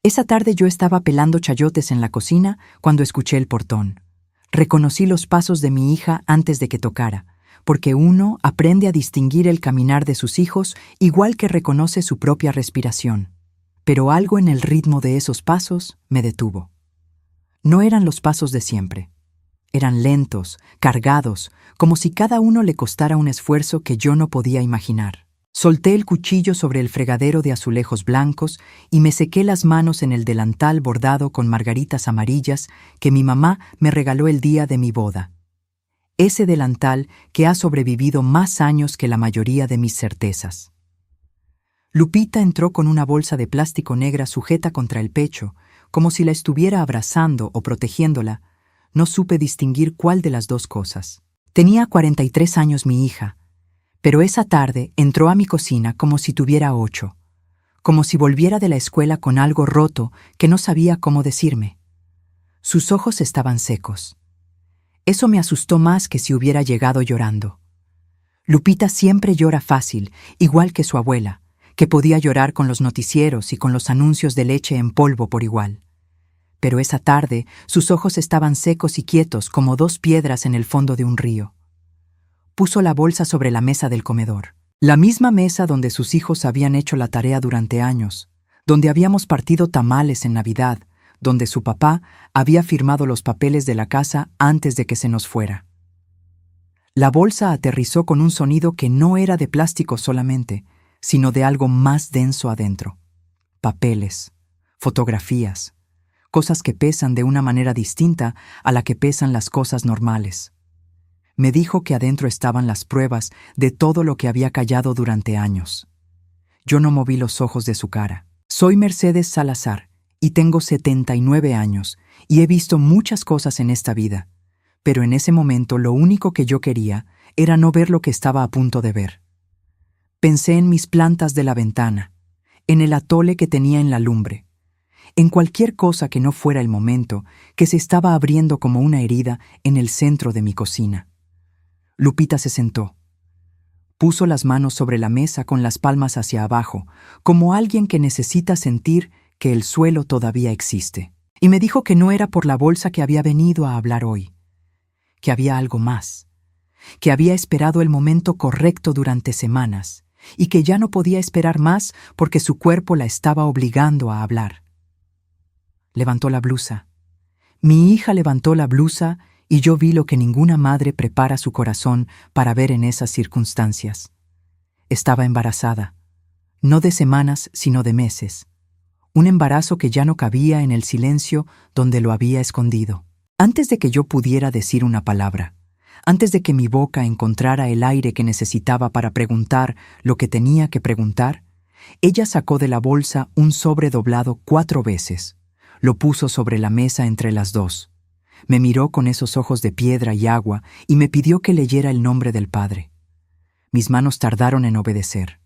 Esa tarde yo estaba pelando chayotes en la cocina cuando escuché el portón. Reconocí los pasos de mi hija antes de que tocara, porque uno aprende a distinguir el caminar de sus hijos igual que reconoce su propia respiración. Pero algo en el ritmo de esos pasos me detuvo. No eran los pasos de siempre. Eran lentos, cargados, como si cada uno le costara un esfuerzo que yo no podía imaginar. Solté el cuchillo sobre el fregadero de azulejos blancos y me sequé las manos en el delantal bordado con margaritas amarillas que mi mamá me regaló el día de mi boda. Ese delantal que ha sobrevivido más años que la mayoría de mis certezas. Lupita entró con una bolsa de plástico negra sujeta contra el pecho, como si la estuviera abrazando o protegiéndola. No supe distinguir cuál de las dos cosas. Tenía 43 años mi hija, pero esa tarde entró a mi cocina como si tuviera 8, como si volviera de la escuela con algo roto que no sabía cómo decirme. Sus ojos estaban secos. Eso me asustó más que si hubiera llegado llorando. Lupita siempre llora fácil, igual que su abuela, que podía llorar con los noticieros y con los anuncios de leche en polvo por igual. Pero esa tarde sus ojos estaban secos y quietos como dos piedras en el fondo de un río. Puso la bolsa sobre la mesa del comedor, la misma mesa donde sus hijos habían hecho la tarea durante años, donde habíamos partido tamales en Navidad, donde su papá había firmado los papeles de la casa antes de que se nos fuera. La bolsa aterrizó con un sonido que no era de plástico solamente, sino de algo más denso adentro. Papeles, fotografías, cosas que pesan de una manera distinta a la que pesan las cosas normales. Me dijo que adentro estaban las pruebas de todo lo que había callado durante años. Yo no moví los ojos de su cara. Soy Mercedes Salazar y tengo 79 años y he visto muchas cosas en esta vida, pero en ese momento lo único que yo quería era no ver lo que estaba a punto de ver. Pensé en mis plantas de la ventana, en el atole que tenía en la lumbre, en cualquier cosa que no fuera el momento que se estaba abriendo como una herida en el centro de mi cocina. Lupita se sentó. Puso las manos sobre la mesa con las palmas hacia abajo, como alguien que necesita sentir que el suelo todavía existe. Y me dijo que no era por la bolsa que había venido a hablar hoy, que había algo más, que había esperado el momento correcto durante semanas y que ya no podía esperar más porque su cuerpo la estaba obligando a hablar. Levantó la blusa. Mi hija levantó la blusa y yo vi lo que ninguna madre prepara su corazón para ver en esas circunstancias. Estaba embarazada, no de semanas, sino de meses. Un embarazo que ya no cabía en el silencio donde lo había escondido. Antes de que yo pudiera decir una palabra, antes de que mi boca encontrara el aire que necesitaba para preguntar lo que tenía que preguntar, ella sacó de la bolsa un sobre doblado 4 veces. Lo puso sobre la mesa entre las dos. Me miró con esos ojos de piedra y agua y me pidió que leyera el nombre del Padre. Mis manos tardaron en obedecer.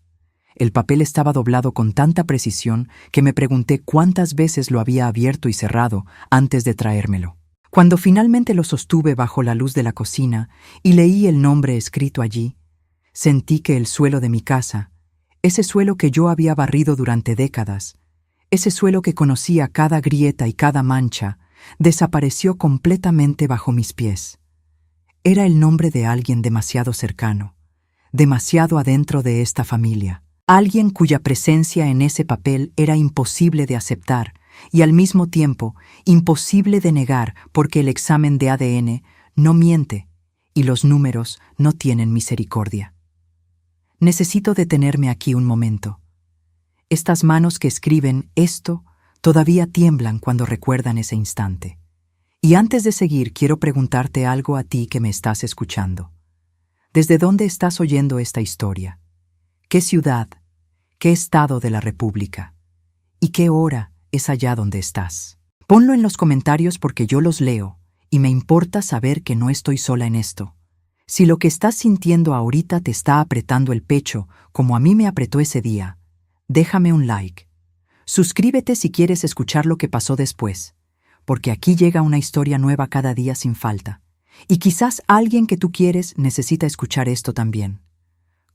El papel estaba doblado con tanta precisión que me pregunté cuántas veces lo había abierto y cerrado antes de traérmelo. Cuando finalmente lo sostuve bajo la luz de la cocina y leí el nombre escrito allí, sentí que el suelo de mi casa, ese suelo que yo había barrido durante décadas, ese suelo que conocía cada grieta y cada mancha, desapareció completamente bajo mis pies. Era el nombre de alguien demasiado cercano, demasiado adentro de esta familia. Alguien cuya presencia en ese papel era imposible de aceptar y al mismo tiempo imposible de negar porque el examen de ADN no miente y los números no tienen misericordia. Necesito detenerme aquí un momento. Estas manos que escriben esto todavía tiemblan cuando recuerdan ese instante. Y antes de seguir, quiero preguntarte algo a ti que me estás escuchando. ¿Desde dónde estás oyendo esta historia? ¿Qué ciudad? ¿Qué estado de la República? ¿Y qué hora es allá donde estás? Ponlo en los comentarios porque yo los leo y me importa saber que no estoy sola en esto. Si lo que estás sintiendo ahorita te está apretando el pecho, como a mí me apretó ese día, déjame un like. Suscríbete si quieres escuchar lo que pasó después, porque aquí llega una historia nueva cada día sin falta. Y quizás alguien que tú quieres necesita escuchar esto también.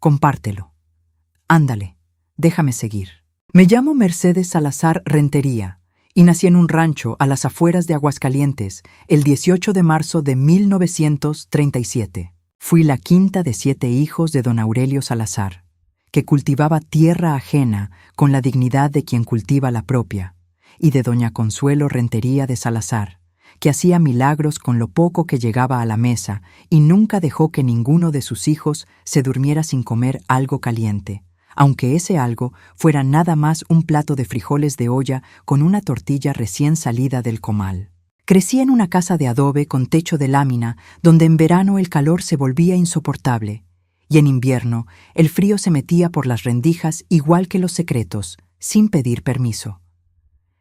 Compártelo. Ándale, déjame seguir. Me llamo Mercedes Salazar Rentería y nací en un rancho a las afueras de Aguascalientes el 18 de marzo de 1937. Fui la quinta de 7 hijos de don Aurelio Salazar, que cultivaba tierra ajena con la dignidad de quien cultiva la propia, y de doña Consuelo Rentería de Salazar, que hacía milagros con lo poco que llegaba a la mesa y nunca dejó que ninguno de sus hijos se durmiera sin comer algo caliente, aunque ese algo fuera nada más un plato de frijoles de olla con una tortilla recién salida del comal. Crecí en una casa de adobe con techo de lámina, donde en verano el calor se volvía insoportable, y en invierno el frío se metía por las rendijas igual que los secretos, sin pedir permiso.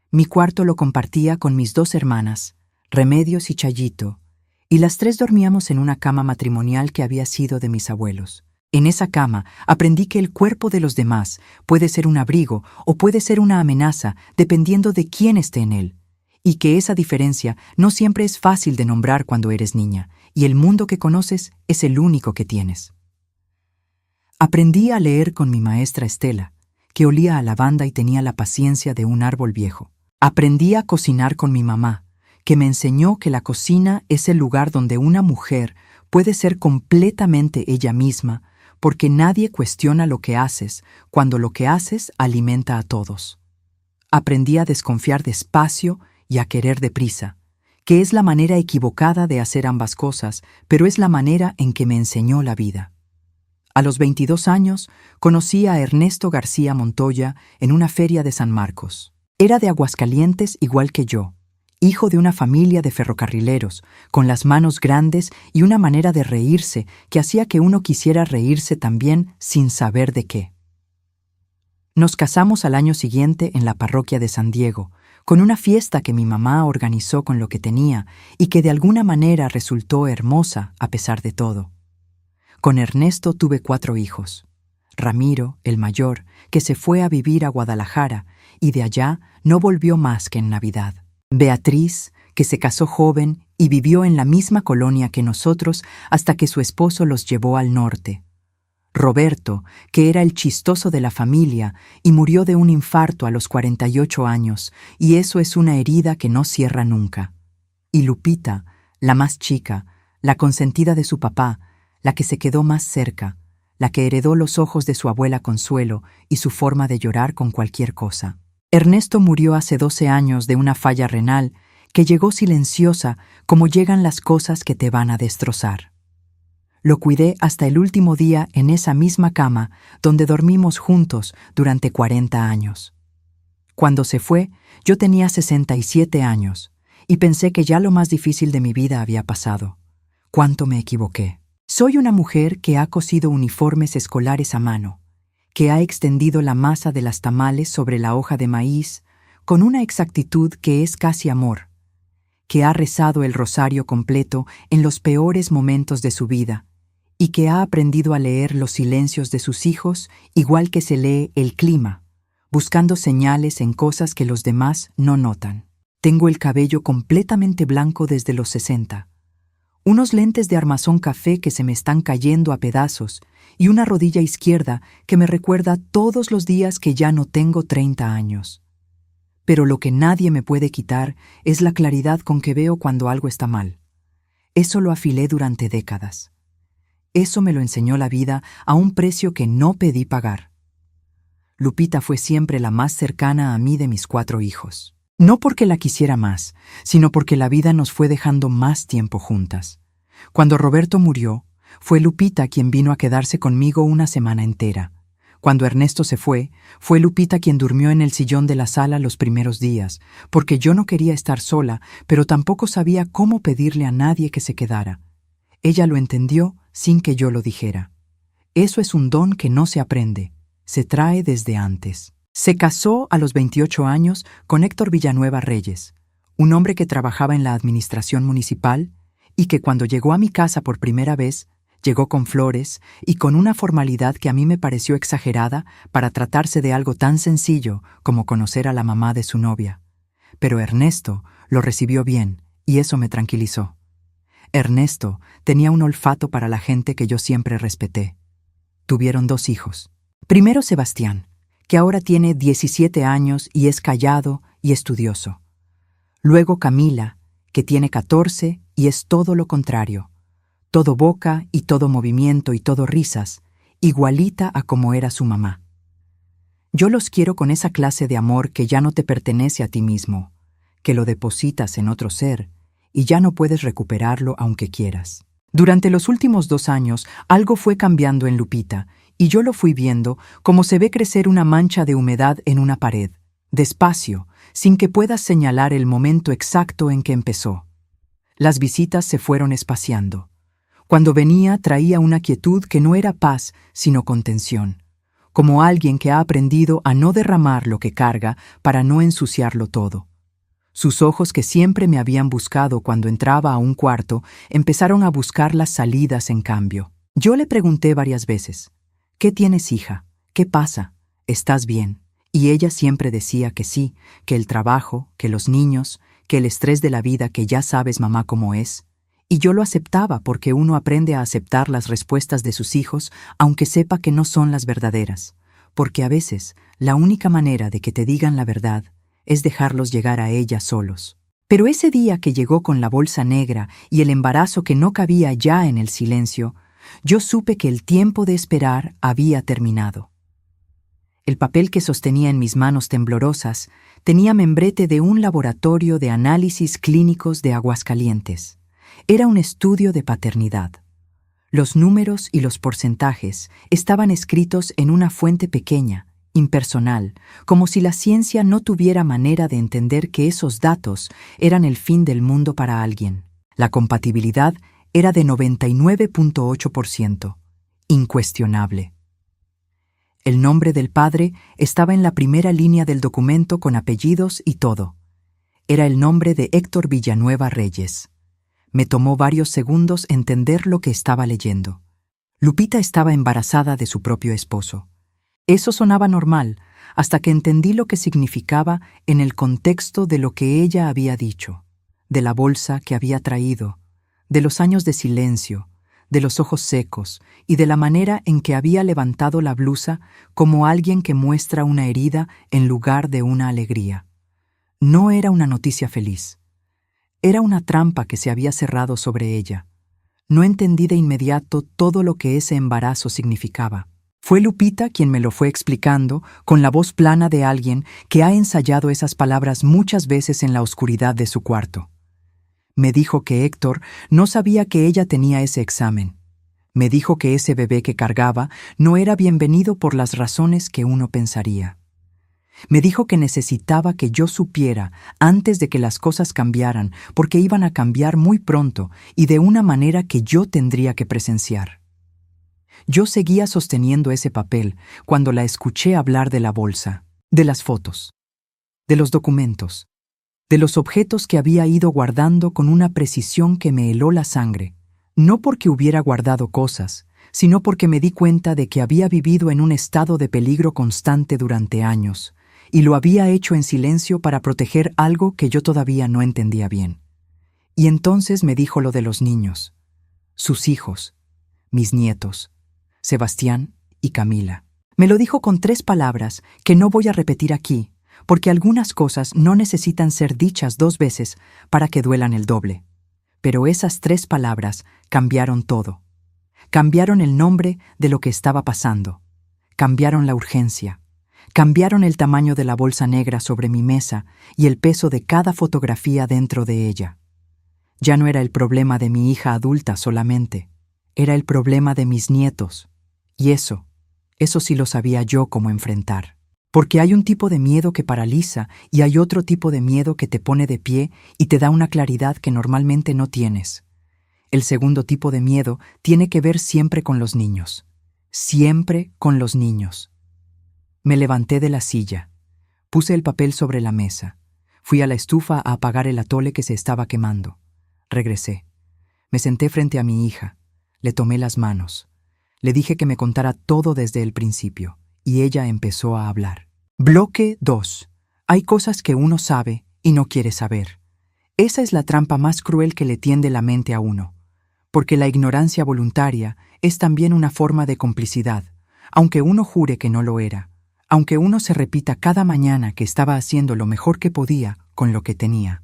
Mi cuarto lo compartía con mis 2 hermanas, Remedios y Chayito, y las 3 dormíamos en una cama matrimonial que había sido de mis abuelos. En esa cama aprendí que el cuerpo de los demás puede ser un abrigo o puede ser una amenaza dependiendo de quién esté en él, y que esa diferencia no siempre es fácil de nombrar cuando eres niña, y el mundo que conoces es el único que tienes. Aprendí a leer con mi maestra Estela, que olía a lavanda y tenía la paciencia de un árbol viejo. Aprendí a cocinar con mi mamá, que me enseñó que la cocina es el lugar donde una mujer puede ser completamente ella misma, porque nadie cuestiona lo que haces cuando lo que haces alimenta a todos. Aprendí a desconfiar despacio y a querer deprisa, que es la manera equivocada de hacer ambas cosas, pero es la manera en que me enseñó la vida. A los 22 años conocí a Ernesto García Montoya en una feria de San Marcos. Era de Aguascalientes igual que yo, hijo de una familia de ferrocarrileros, con las manos grandes y una manera de reírse que hacía que uno quisiera reírse también sin saber de qué. Nos casamos al año siguiente en la parroquia de San Diego, con una fiesta que mi mamá organizó con lo que tenía y que de alguna manera resultó hermosa a pesar de todo. Con Ernesto tuve 4 hijos. Ramiro, el mayor, que se fue a vivir a Guadalajara y de allá no volvió más que en Navidad. Beatriz, que se casó joven y vivió en la misma colonia que nosotros hasta que su esposo los llevó al norte. Roberto, que era el chistoso de la familia y murió de un infarto a los 48 años, y eso es una herida que no cierra nunca. Y Lupita, la más chica, la consentida de su papá, la que se quedó más cerca, la que heredó los ojos de su abuela Consuelo y su forma de llorar con cualquier cosa. Ernesto murió hace 12 años de una falla renal que llegó silenciosa como llegan las cosas que te van a destrozar. Lo cuidé hasta el último día en esa misma cama donde dormimos juntos durante 40 años. Cuando se fue, yo tenía 67 años y pensé que ya lo más difícil de mi vida había pasado. ¿Cuánto me equivoqué? Soy una mujer que ha cosido uniformes escolares a mano, que ha extendido la masa de las tamales sobre la hoja de maíz con una exactitud que es casi amor, que ha rezado el rosario completo en los peores momentos de su vida y que ha aprendido a leer los silencios de sus hijos igual que se lee el clima, buscando señales en cosas que los demás no notan. Tengo el cabello completamente blanco desde los 60, unos lentes de armazón café que se me están cayendo a pedazos y una rodilla izquierda que me recuerda todos los días que ya no tengo 30 años. Pero lo que nadie me puede quitar es la claridad con que veo cuando algo está mal. Eso lo afilé durante décadas. Eso me lo enseñó la vida a un precio que no pedí pagar. Lupita fue siempre la más cercana a mí de mis 4 hijos. No porque la quisiera más, sino porque la vida nos fue dejando más tiempo juntas. Cuando Roberto murió, fue Lupita quien vino a quedarse conmigo una semana entera. Cuando Ernesto se fue Lupita quien durmió en el sillón de la sala los primeros días, porque yo no quería estar sola, pero tampoco sabía cómo pedirle a nadie que se quedara. Ella lo entendió sin que yo lo dijera. Eso es un don que no se aprende, se trae desde antes. Se casó a los 28 años con Héctor Villanueva Reyes, un hombre que trabajaba en la administración municipal y que cuando llegó a mi casa por primera vez, llegó con flores y con una formalidad que a mí me pareció exagerada para tratarse de algo tan sencillo como conocer a la mamá de su novia. Pero Ernesto lo recibió bien y eso me tranquilizó. Ernesto tenía un olfato para la gente que yo siempre respeté. Tuvieron 2 hijos. Primero Sebastián, que ahora tiene 17 años y es callado y estudioso. Luego Camila, que tiene 14 y es todo lo contrario. Todo boca y todo movimiento y todo risas, igualita a como era su mamá. Yo los quiero con esa clase de amor que ya no te pertenece a ti mismo, que lo depositas en otro ser y ya no puedes recuperarlo aunque quieras. Durante los últimos 2 años, algo fue cambiando en Lupita, y yo lo fui viendo como se ve crecer una mancha de humedad en una pared, despacio, sin que puedas señalar el momento exacto en que empezó. Las visitas se fueron espaciando. Cuando venía traía una quietud que no era paz, sino contención, como alguien que ha aprendido a no derramar lo que carga para no ensuciarlo todo. Sus ojos, que siempre me habían buscado cuando entraba a un cuarto, empezaron a buscar las salidas en cambio. Yo le pregunté varias veces, «¿Qué tienes, hija? ¿Qué pasa? ¿Estás bien?» Y ella siempre decía que sí, que el trabajo, que los niños, que el estrés de la vida, que ya sabes, mamá, cómo es. Y yo lo aceptaba porque uno aprende a aceptar las respuestas de sus hijos aunque sepa que no son las verdaderas, porque a veces la única manera de que te digan la verdad es dejarlos llegar a ella solos. Pero ese día que llegó con la bolsa negra y el embarazo que no cabía ya en el silencio, yo supe que el tiempo de esperar había terminado. El papel que sostenía en mis manos temblorosas tenía membrete de un laboratorio de análisis clínicos de Aguascalientes. Era un estudio de paternidad. Los números y los porcentajes estaban escritos en una fuente pequeña, impersonal, como si la ciencia no tuviera manera de entender que esos datos eran el fin del mundo para alguien. La compatibilidad era de 99.8%, incuestionable. El nombre del padre estaba en la primera línea del documento con apellidos y todo. Era el nombre de Héctor Villanueva Reyes. Me tomó varios segundos entender lo que estaba leyendo. Lupita estaba embarazada de su propio esposo. Eso sonaba normal, hasta que entendí lo que significaba en el contexto de lo que ella había dicho, de la bolsa que había traído, de los años de silencio, de los ojos secos y de la manera en que había levantado la blusa como alguien que muestra una herida en lugar de una alegría. No era una noticia feliz. Era una trampa que se había cerrado sobre ella. No entendí de inmediato todo lo que ese embarazo significaba. Fue Lupita quien me lo fue explicando con la voz plana de alguien que ha ensayado esas palabras muchas veces en la oscuridad de su cuarto. Me dijo que Héctor no sabía que ella tenía ese examen. Me dijo que ese bebé que cargaba no era bienvenido por las razones que uno pensaría. Me dijo que necesitaba que yo supiera antes de que las cosas cambiaran, porque iban a cambiar muy pronto y de una manera que yo tendría que presenciar. Yo seguía sosteniendo ese papel cuando la escuché hablar de la bolsa, de las fotos, de los documentos, de los objetos que había ido guardando con una precisión que me heló la sangre, no porque hubiera guardado cosas, sino porque me di cuenta de que había vivido en un estado de peligro constante durante años, y lo había hecho en silencio para proteger algo que yo todavía no entendía bien. Y entonces me dijo lo de los niños, sus hijos, mis nietos, Sebastián y Camila. Me lo dijo con 3 palabras que no voy a repetir aquí, porque algunas cosas no necesitan ser dichas 2 veces para que duelan el doble. Pero esas 3 palabras cambiaron todo. Cambiaron el nombre de lo que estaba pasando. Cambiaron la urgencia. Cambiaron el tamaño de la bolsa negra sobre mi mesa y el peso de cada fotografía dentro de ella. Ya no era el problema de mi hija adulta solamente. Era el problema de mis nietos. Y eso sí lo sabía yo cómo enfrentar. Porque hay un tipo de miedo que paraliza y hay otro tipo de miedo que te pone de pie y te da una claridad que normalmente no tienes. El segundo tipo de miedo tiene que ver siempre con los niños. Siempre con los niños. Me levanté de la silla. Puse el papel sobre la mesa. Fui a la estufa a apagar el atole que se estaba quemando. Regresé. Me senté frente a mi hija. Le tomé las manos. Le dije que me contara todo desde el principio. Y ella empezó a hablar. Bloque 2. Hay cosas que uno sabe y no quiere saber. Esa es la trampa más cruel que le tiende la mente a uno. Porque la ignorancia voluntaria es también una forma de complicidad, aunque uno jure que no lo era. Aunque uno se repita cada mañana que estaba haciendo lo mejor que podía con lo que tenía.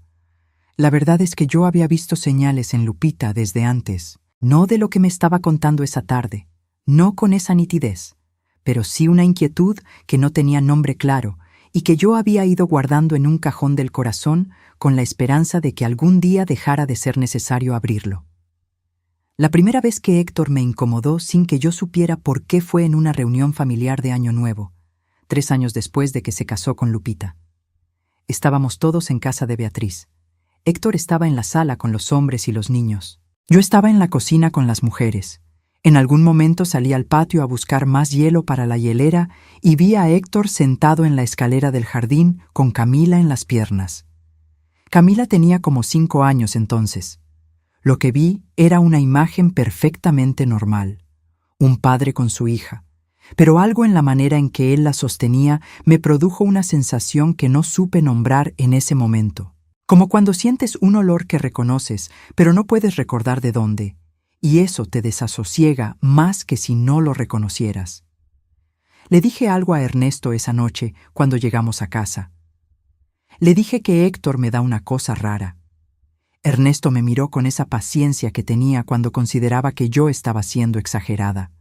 La verdad es que yo había visto señales en Lupita desde antes, no de lo que me estaba contando esa tarde, no con esa nitidez, pero sí una inquietud que no tenía nombre claro y que yo había ido guardando en un cajón del corazón con la esperanza de que algún día dejara de ser necesario abrirlo. La primera vez que Héctor me incomodó sin que yo supiera por qué fue en una reunión familiar de Año Nuevo, 3 años después de que se casó con Lupita. Estábamos todos en casa de Beatriz. Héctor estaba en la sala con los hombres y los niños. Yo estaba en la cocina con las mujeres. En algún momento salí al patio a buscar más hielo para la hielera y vi a Héctor sentado en la escalera del jardín con Camila en las piernas. Camila tenía como 5 años entonces. Lo que vi era una imagen perfectamente normal, un padre con su hija, pero algo en la manera en que él la sostenía me produjo una sensación que no supe nombrar en ese momento, como cuando sientes un olor que reconoces, pero no puedes recordar de dónde, y eso te desasosiega más que si no lo reconocieras. Le dije algo a Ernesto esa noche cuando llegamos a casa. Le dije que Héctor me da una cosa rara. Ernesto me miró con esa paciencia que tenía cuando consideraba que yo estaba siendo exagerada.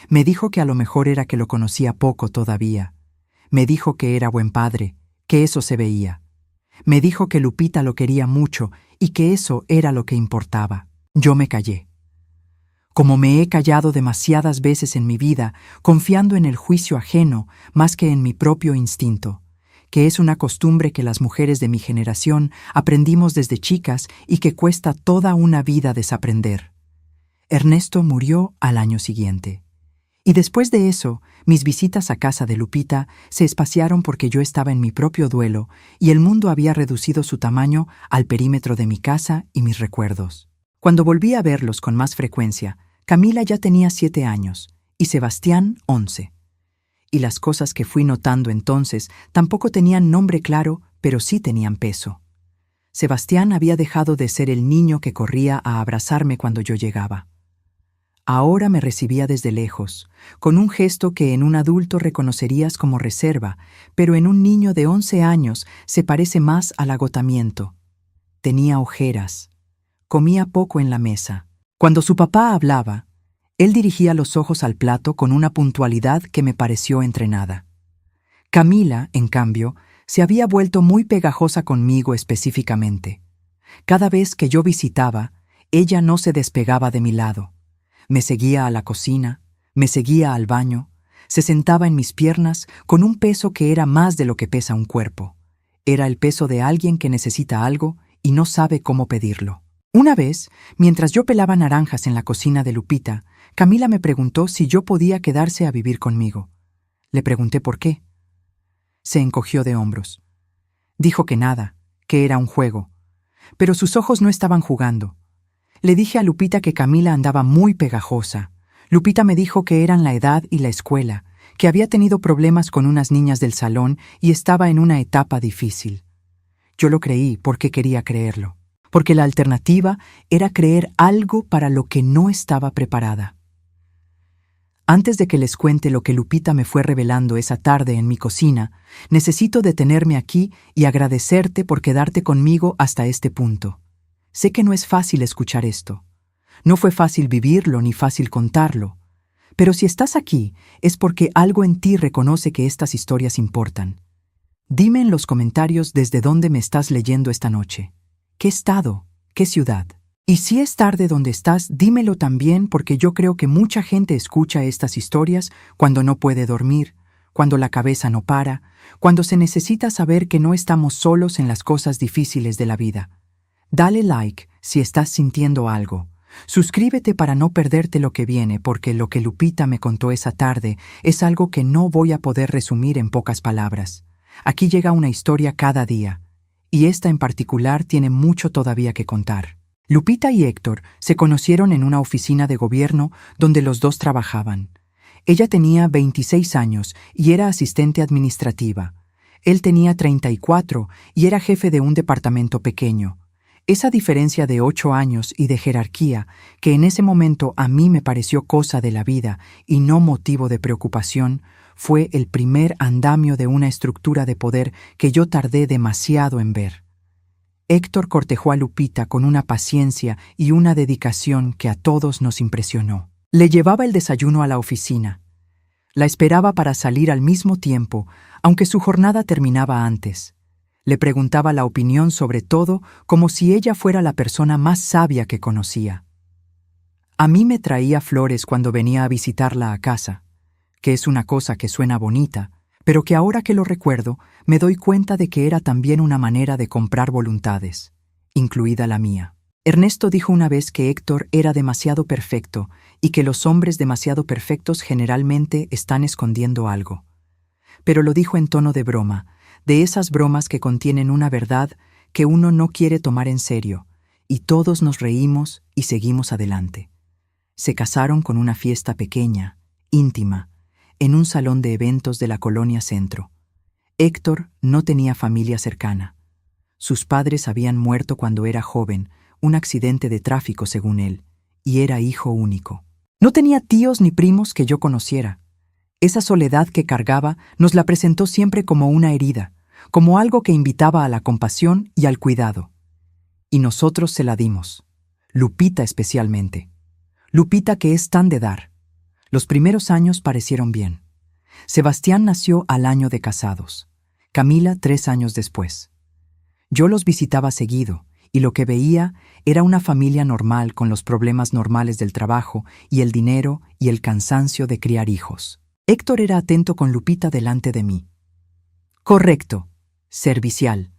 Me dijo que a lo mejor era que lo conocía poco todavía. Me dijo que era buen padre, que eso se veía. Me dijo que Lupita lo quería mucho y que eso era lo que importaba. Yo me callé. Como me he callado demasiadas veces en mi vida, confiando en el juicio ajeno más que en mi propio instinto, que es una costumbre que las mujeres de mi generación aprendimos desde chicas y que cuesta toda una vida desaprender. Ernesto murió al año siguiente. Y después de eso, mis visitas a casa de Lupita se espaciaron porque yo estaba en mi propio duelo y el mundo había reducido su tamaño al perímetro de mi casa y mis recuerdos. Cuando volví a verlos con más frecuencia, Camila ya tenía 7 años y Sebastián 11. Y las cosas que fui notando entonces tampoco tenían nombre claro, pero sí tenían peso. Sebastián había dejado de ser el niño que corría a abrazarme cuando yo llegaba. Ahora me recibía desde lejos, con un gesto que en un adulto reconocerías como reserva, pero en un niño de 11 años se parece más al agotamiento. Tenía ojeras. Comía poco en la mesa. Cuando su papá hablaba, él dirigía los ojos al plato con una puntualidad que me pareció entrenada. Camila, en cambio, se había vuelto muy pegajosa conmigo específicamente. Cada vez que yo visitaba, ella no se despegaba de mi lado. Me seguía a la cocina, me seguía al baño, se sentaba en mis piernas con un peso que era más de lo que pesa un cuerpo. Era el peso de alguien que necesita algo y no sabe cómo pedirlo. Una vez, mientras yo pelaba naranjas en la cocina de Lupita, Camila me preguntó si yo podía quedarse a vivir conmigo. Le pregunté por qué. Se encogió de hombros. Dijo que nada, que era un juego. Pero sus ojos no estaban jugando. Le dije a Lupita que Camila andaba muy pegajosa. Lupita me dijo que eran la edad y la escuela, que había tenido problemas con unas niñas del salón y estaba en una etapa difícil. Yo lo creí porque quería creerlo, porque la alternativa era creer algo para lo que no estaba preparada. Antes de que les cuente lo que Lupita me fue revelando esa tarde en mi cocina, necesito detenerme aquí y agradecerte por quedarte conmigo hasta este punto. Sé que no es fácil escuchar esto. No fue fácil vivirlo ni fácil contarlo. Pero si estás aquí, es porque algo en ti reconoce que estas historias importan. Dime en los comentarios desde dónde me estás leyendo esta noche. ¿Qué estado? ¿Qué ciudad? Y si es tarde donde estás, dímelo también porque yo creo que mucha gente escucha estas historias cuando no puede dormir, cuando la cabeza no para, cuando se necesita saber que no estamos solos en las cosas difíciles de la vida. Dale like si estás sintiendo algo. Suscríbete para no perderte lo que viene porque lo que Lupita me contó esa tarde es algo que no voy a poder resumir en pocas palabras. Aquí llega una historia cada día, y esta en particular tiene mucho todavía que contar. Lupita y Héctor se conocieron en una oficina de gobierno donde los dos trabajaban. Ella tenía 26 años y era asistente administrativa. Él tenía 34 y era jefe de un departamento pequeño. Esa diferencia de 8 años y de jerarquía, que en ese momento a mí me pareció cosa de la vida y no motivo de preocupación, fue el primer andamio de una estructura de poder que yo tardé demasiado en ver. Héctor cortejó a Lupita con una paciencia y una dedicación que a todos nos impresionó. Le llevaba el desayuno a la oficina. La esperaba para salir al mismo tiempo, aunque su jornada terminaba antes. Le preguntaba la opinión sobre todo como si ella fuera la persona más sabia que conocía. A mí me traía flores cuando venía a visitarla a casa, que es una cosa que suena bonita, pero que ahora que lo recuerdo, me doy cuenta de que era también una manera de comprar voluntades, incluida la mía. Ernesto dijo una vez que Héctor era demasiado perfecto y que los hombres demasiado perfectos generalmente están escondiendo algo. Pero lo dijo en tono de broma, de esas bromas que contienen una verdad que uno no quiere tomar en serio, y todos nos reímos y seguimos adelante. Se casaron con una fiesta pequeña, íntima, en un salón de eventos de la Colonia Centro. Héctor no tenía familia cercana. Sus padres habían muerto cuando era joven, un accidente de tráfico según él, y era hijo único. No tenía tíos ni primos que yo conociera. Esa soledad que cargaba nos la presentó siempre como una herida, como algo que invitaba a la compasión y al cuidado. Y nosotros se la dimos. Lupita especialmente. Lupita que es tan de dar. Los primeros años parecieron bien. Sebastián nació al año de casados. Camila 3 años después. Yo los visitaba seguido, y lo que veía era una familia normal con los problemas normales del trabajo y el dinero y el cansancio de criar hijos. Héctor era atento con Lupita delante de mí. Correcto, servicial.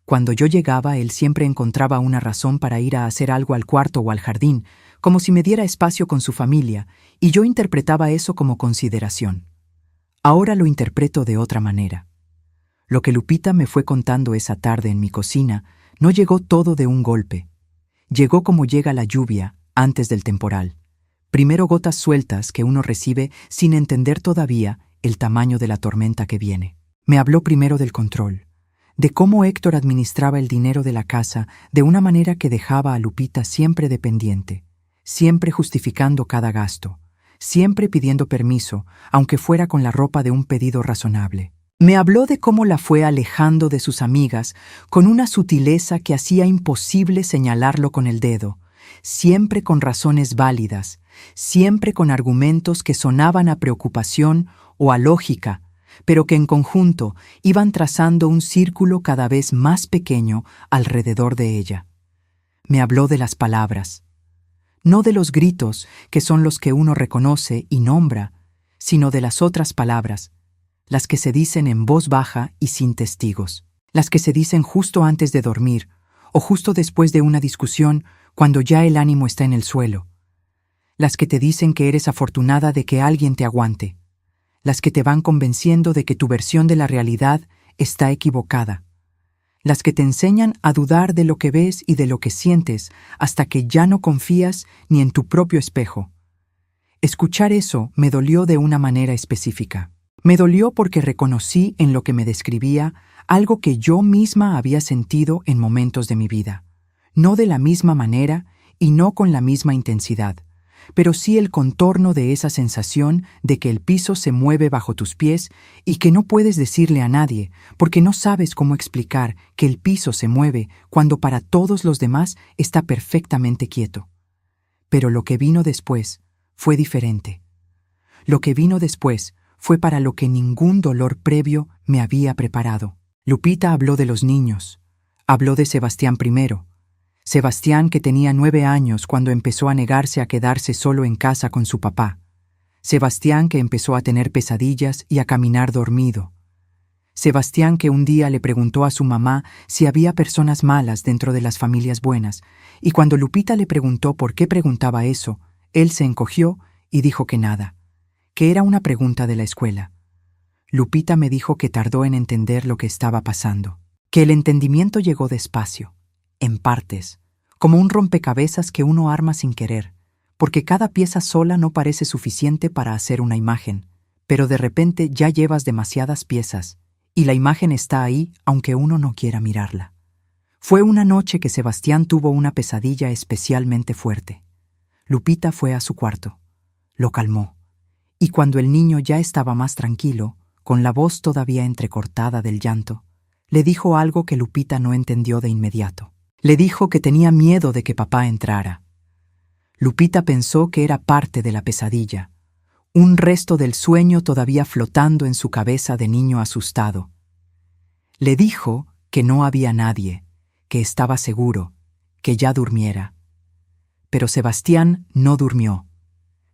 Cuando yo llegaba, él siempre encontraba una razón para ir a hacer algo al cuarto o al jardín, como si me diera espacio con su familia, y yo interpretaba eso como consideración. Ahora lo interpreto de otra manera. Lo que Lupita me fue contando esa tarde en mi cocina no llegó todo de un golpe. Llegó como llega la lluvia antes del temporal. Primero gotas sueltas que uno recibe sin entender todavía el tamaño de la tormenta que viene. Me habló primero del control, de cómo Héctor administraba el dinero de la casa de una manera que dejaba a Lupita siempre dependiente, siempre justificando cada gasto, siempre pidiendo permiso, aunque fuera con la ropa de un pedido razonable. Me habló de cómo la fue alejando de sus amigas con una sutileza que hacía imposible señalarlo con el dedo, siempre con razones válidas, siempre con argumentos que sonaban a preocupación o a lógica, pero que en conjunto iban trazando un círculo cada vez más pequeño alrededor de ella. Me habló de las palabras, no de los gritos, que son los que uno reconoce y nombra, sino de las otras palabras, las que se dicen en voz baja y sin testigos, las que se dicen justo antes de dormir o justo después de una discusión cuando ya el ánimo está en el suelo, las que te dicen que eres afortunada de que alguien te aguante, las que te van convenciendo de que tu versión de la realidad está equivocada, las que te enseñan a dudar de lo que ves y de lo que sientes hasta que ya no confías ni en tu propio espejo. Escuchar eso me dolió de una manera específica. Me dolió porque reconocí en lo que me describía algo que yo misma había sentido en momentos de mi vida. No de la misma manera y no con la misma intensidad, pero sí el contorno de esa sensación de que el piso se mueve bajo tus pies y que no puedes decirle a nadie porque no sabes cómo explicar que el piso se mueve cuando para todos los demás está perfectamente quieto. Pero lo que vino después fue diferente. Lo que vino después fue para lo que ningún dolor previo me había preparado. Lupita habló de los niños. Habló de Sebastián primero. Sebastián que tenía 9 años cuando empezó a negarse a quedarse solo en casa con su papá. Sebastián que empezó a tener pesadillas y a caminar dormido. Sebastián que un día le preguntó a su mamá si había personas malas dentro de las familias buenas, y cuando Lupita le preguntó por qué preguntaba eso, él se encogió y dijo que nada, que era una pregunta de la escuela. Lupita me dijo que tardó en entender lo que estaba pasando, que el entendimiento llegó despacio, en partes, como un rompecabezas que uno arma sin querer, porque cada pieza sola no parece suficiente para hacer una imagen, pero de repente ya llevas demasiadas piezas, y la imagen está ahí aunque uno no quiera mirarla. Fue una noche que Sebastián tuvo una pesadilla especialmente fuerte. Lupita fue a su cuarto, lo calmó, y cuando el niño ya estaba más tranquilo, con la voz todavía entrecortada del llanto, le dijo algo que Lupita no entendió de inmediato. Le dijo que tenía miedo de que papá entrara. Lupita pensó que era parte de la pesadilla, un resto del sueño todavía flotando en su cabeza de niño asustado. Le dijo que no había nadie, que estaba seguro, que ya durmiera. Pero Sebastián no durmió.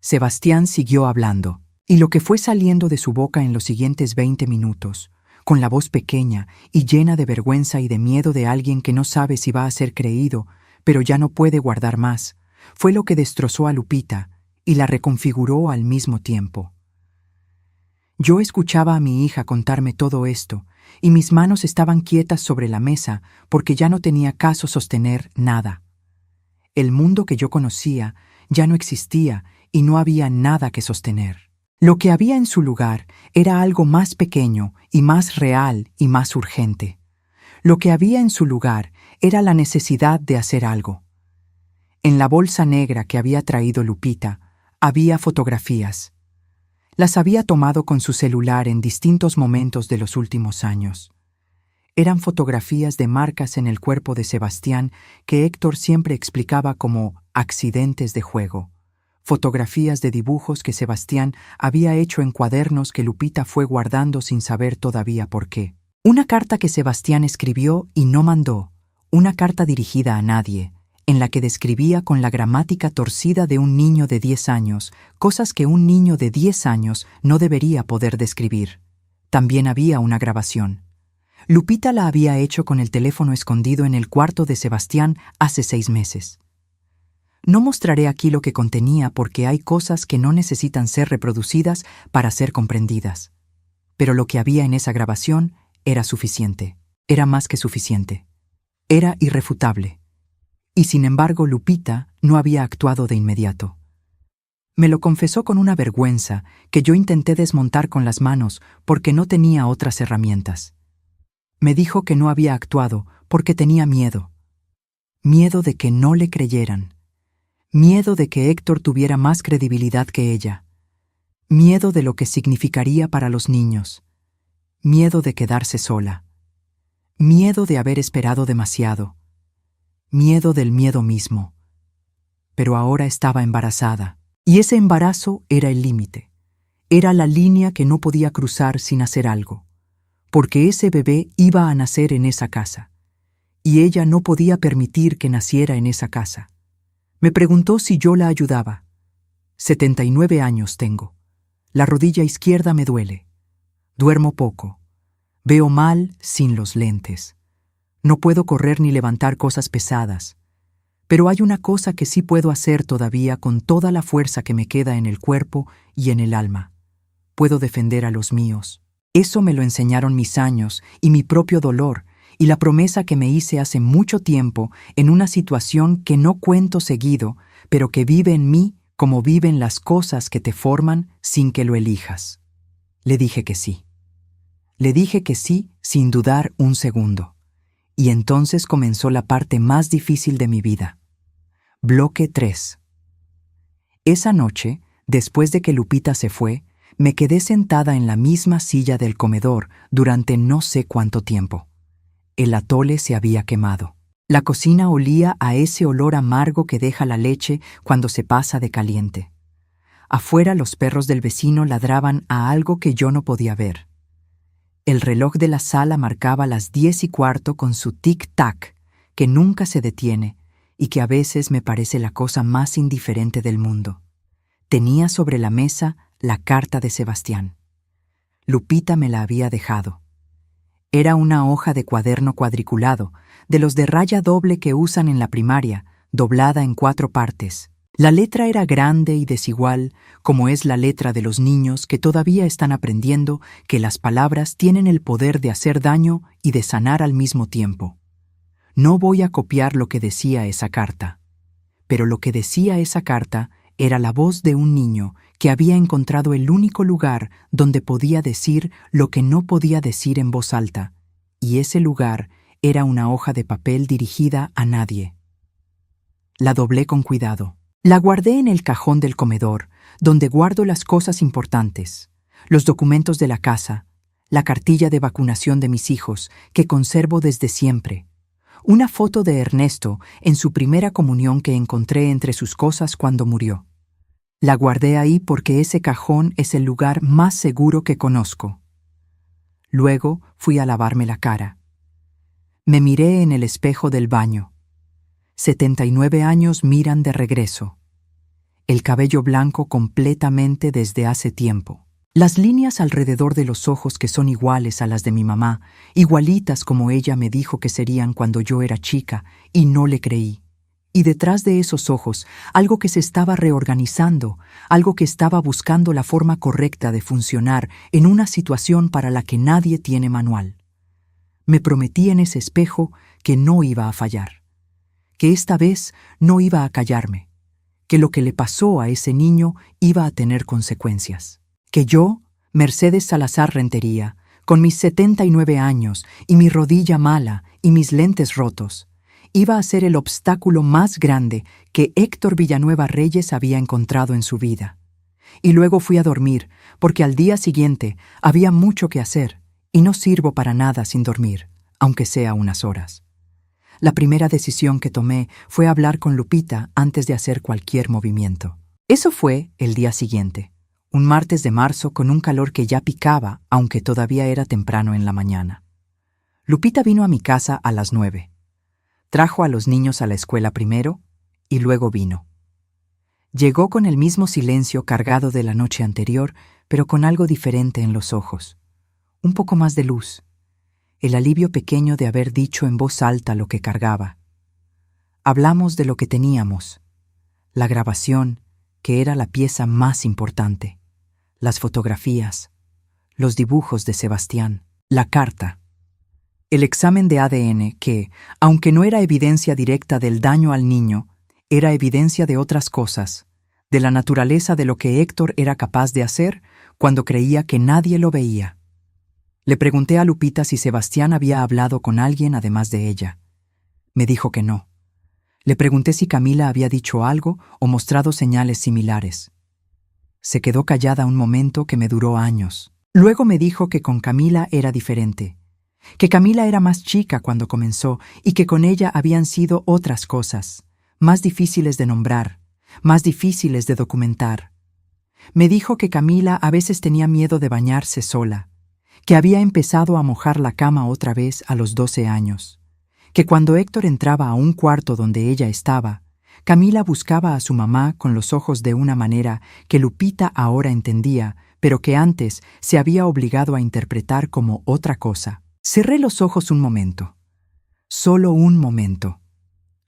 Sebastián siguió hablando, y lo que fue saliendo de su boca en los siguientes 20 minutos, con la voz pequeña y llena de vergüenza y de miedo de alguien que no sabe si va a ser creído, pero ya no puede guardar más, fue lo que destrozó a Lupita y la reconfiguró al mismo tiempo. Yo escuchaba a mi hija contarme todo esto, y mis manos estaban quietas sobre la mesa porque ya no tenía caso sostener nada. El mundo que yo conocía ya no existía y no había nada que sostener. Lo que había en su lugar era algo más pequeño y más real y más urgente. Lo que había en su lugar era la necesidad de hacer algo. En la bolsa negra que había traído Lupita había fotografías. Las había tomado con su celular en distintos momentos de los últimos años. Eran fotografías de marcas en el cuerpo de Sebastián que Héctor siempre explicaba como accidentes de juego. Fotografías de dibujos que Sebastián había hecho en cuadernos que Lupita fue guardando sin saber todavía por qué. Una carta que Sebastián escribió y no mandó, una carta dirigida a nadie, en la que describía con la gramática torcida de un niño de 10 años, cosas que un niño de 10 años no debería poder describir. También había una grabación. Lupita la había hecho con el teléfono escondido en el cuarto de Sebastián hace 6 meses. No mostraré aquí lo que contenía porque hay cosas que no necesitan ser reproducidas para ser comprendidas. Pero lo que había en esa grabación era suficiente. Era más que suficiente. Era irrefutable. Y sin embargo, Lupita no había actuado de inmediato. Me lo confesó con una vergüenza que yo intenté desmontar con las manos porque no tenía otras herramientas. Me dijo que no había actuado porque tenía miedo. Miedo de que no le creyeran. Miedo de que Héctor tuviera más credibilidad que ella. Miedo de lo que significaría para los niños. Miedo de quedarse sola. Miedo de haber esperado demasiado. Miedo del miedo mismo. Pero ahora estaba embarazada, y ese embarazo era el límite. Era la línea que no podía cruzar sin hacer algo, porque ese bebé iba a nacer en esa casa, y ella no podía permitir que naciera en esa casa. Me preguntó si yo la ayudaba. 79 años tengo. La rodilla izquierda me duele. Duermo poco. Veo mal sin los lentes. No puedo correr ni levantar cosas pesadas. Pero hay una cosa que sí puedo hacer todavía con toda la fuerza que me queda en el cuerpo y en el alma. Puedo defender a los míos. Eso me lo enseñaron mis años y mi propio dolor y la promesa que me hice hace mucho tiempo en una situación que no cuento seguido, pero que vive en mí como viven las cosas que te forman sin que lo elijas. Le dije que sí. Le dije que sí sin dudar un segundo. Y entonces comenzó la parte más difícil de mi vida. Bloque 3. Esa noche, después de que Lupita se fue, me quedé sentada en la misma silla del comedor durante no sé cuánto tiempo. El atole se había quemado. La cocina olía a ese olor amargo que deja la leche cuando se pasa de caliente. Afuera los perros del vecino ladraban a algo que yo no podía ver. El reloj de la sala marcaba las 10:15 con su tic-tac, que nunca se detiene y que a veces me parece la cosa más indiferente del mundo. Tenía sobre la mesa la carta de Sebastián. Lupita me la había dejado. Era una hoja de cuaderno cuadriculado, de los de raya doble que usan en la primaria, doblada en 4 partes. La letra era grande y desigual, como es la letra de los niños que todavía están aprendiendo que las palabras tienen el poder de hacer daño y de sanar al mismo tiempo. No voy a copiar lo que decía esa carta, pero lo que decía esa carta era la voz de un niño que había encontrado el único lugar donde podía decir lo que no podía decir en voz alta, y ese lugar era una hoja de papel dirigida a nadie. La doblé con cuidado. La guardé en el cajón del comedor, donde guardo las cosas importantes, los documentos de la casa, la cartilla de vacunación de mis hijos, que conservo desde siempre, una foto de Ernesto en su primera comunión que encontré entre sus cosas cuando murió. La guardé ahí porque ese cajón es el lugar más seguro que conozco. Luego fui a lavarme la cara. Me miré en el espejo del baño. 79 años miran de regreso. El cabello blanco completamente desde hace tiempo. Las líneas alrededor de los ojos que son iguales a las de mi mamá, igualitas como ella me dijo que serían cuando yo era chica, y no le creí. Y detrás de esos ojos, algo que se estaba reorganizando, algo que estaba buscando la forma correcta de funcionar en una situación para la que nadie tiene manual. Me prometí en ese espejo que no iba a fallar, que esta vez no iba a callarme, que lo que le pasó a ese niño iba a tener consecuencias. Que yo, Mercedes Salazar Rentería, con mis 79 años y mi rodilla mala y mis lentes rotos, iba a ser el obstáculo más grande que Héctor Villanueva Reyes había encontrado en su vida. Y luego fui a dormir, porque al día siguiente había mucho que hacer, y no sirvo para nada sin dormir, aunque sea unas horas. La primera decisión que tomé fue hablar con Lupita antes de hacer cualquier movimiento. Eso fue el día siguiente. Un martes de marzo con un calor que ya picaba, aunque todavía era temprano en la mañana. Lupita vino a mi casa a las 9. Trajo a los niños a la escuela primero y luego vino. Llegó con el mismo silencio cargado de la noche anterior, pero con algo diferente en los ojos. Un poco más de luz. El alivio pequeño de haber dicho en voz alta lo que cargaba. Hablamos de lo que teníamos. La grabación, que era la pieza más importante. Las fotografías, los dibujos de Sebastián, la carta, el examen de ADN que, aunque no era evidencia directa del daño al niño, era evidencia de otras cosas, de la naturaleza de lo que Héctor era capaz de hacer cuando creía que nadie lo veía. Le pregunté a Lupita si Sebastián había hablado con alguien además de ella. Me dijo que no. Le pregunté si Camila había dicho algo o mostrado señales similares. Se quedó callada un momento que me duró años. Luego me dijo que con Camila era diferente, que Camila era más chica cuando comenzó y que con ella habían sido otras cosas, más difíciles de nombrar, más difíciles de documentar. Me dijo que Camila a veces tenía miedo de bañarse sola, que había empezado a mojar la cama otra vez a los 12 años, que cuando Héctor entraba a un cuarto donde ella estaba, Camila buscaba a su mamá con los ojos de una manera que Lupita ahora entendía, pero que antes se había obligado a interpretar como otra cosa. Cerré los ojos un momento. Solo un momento.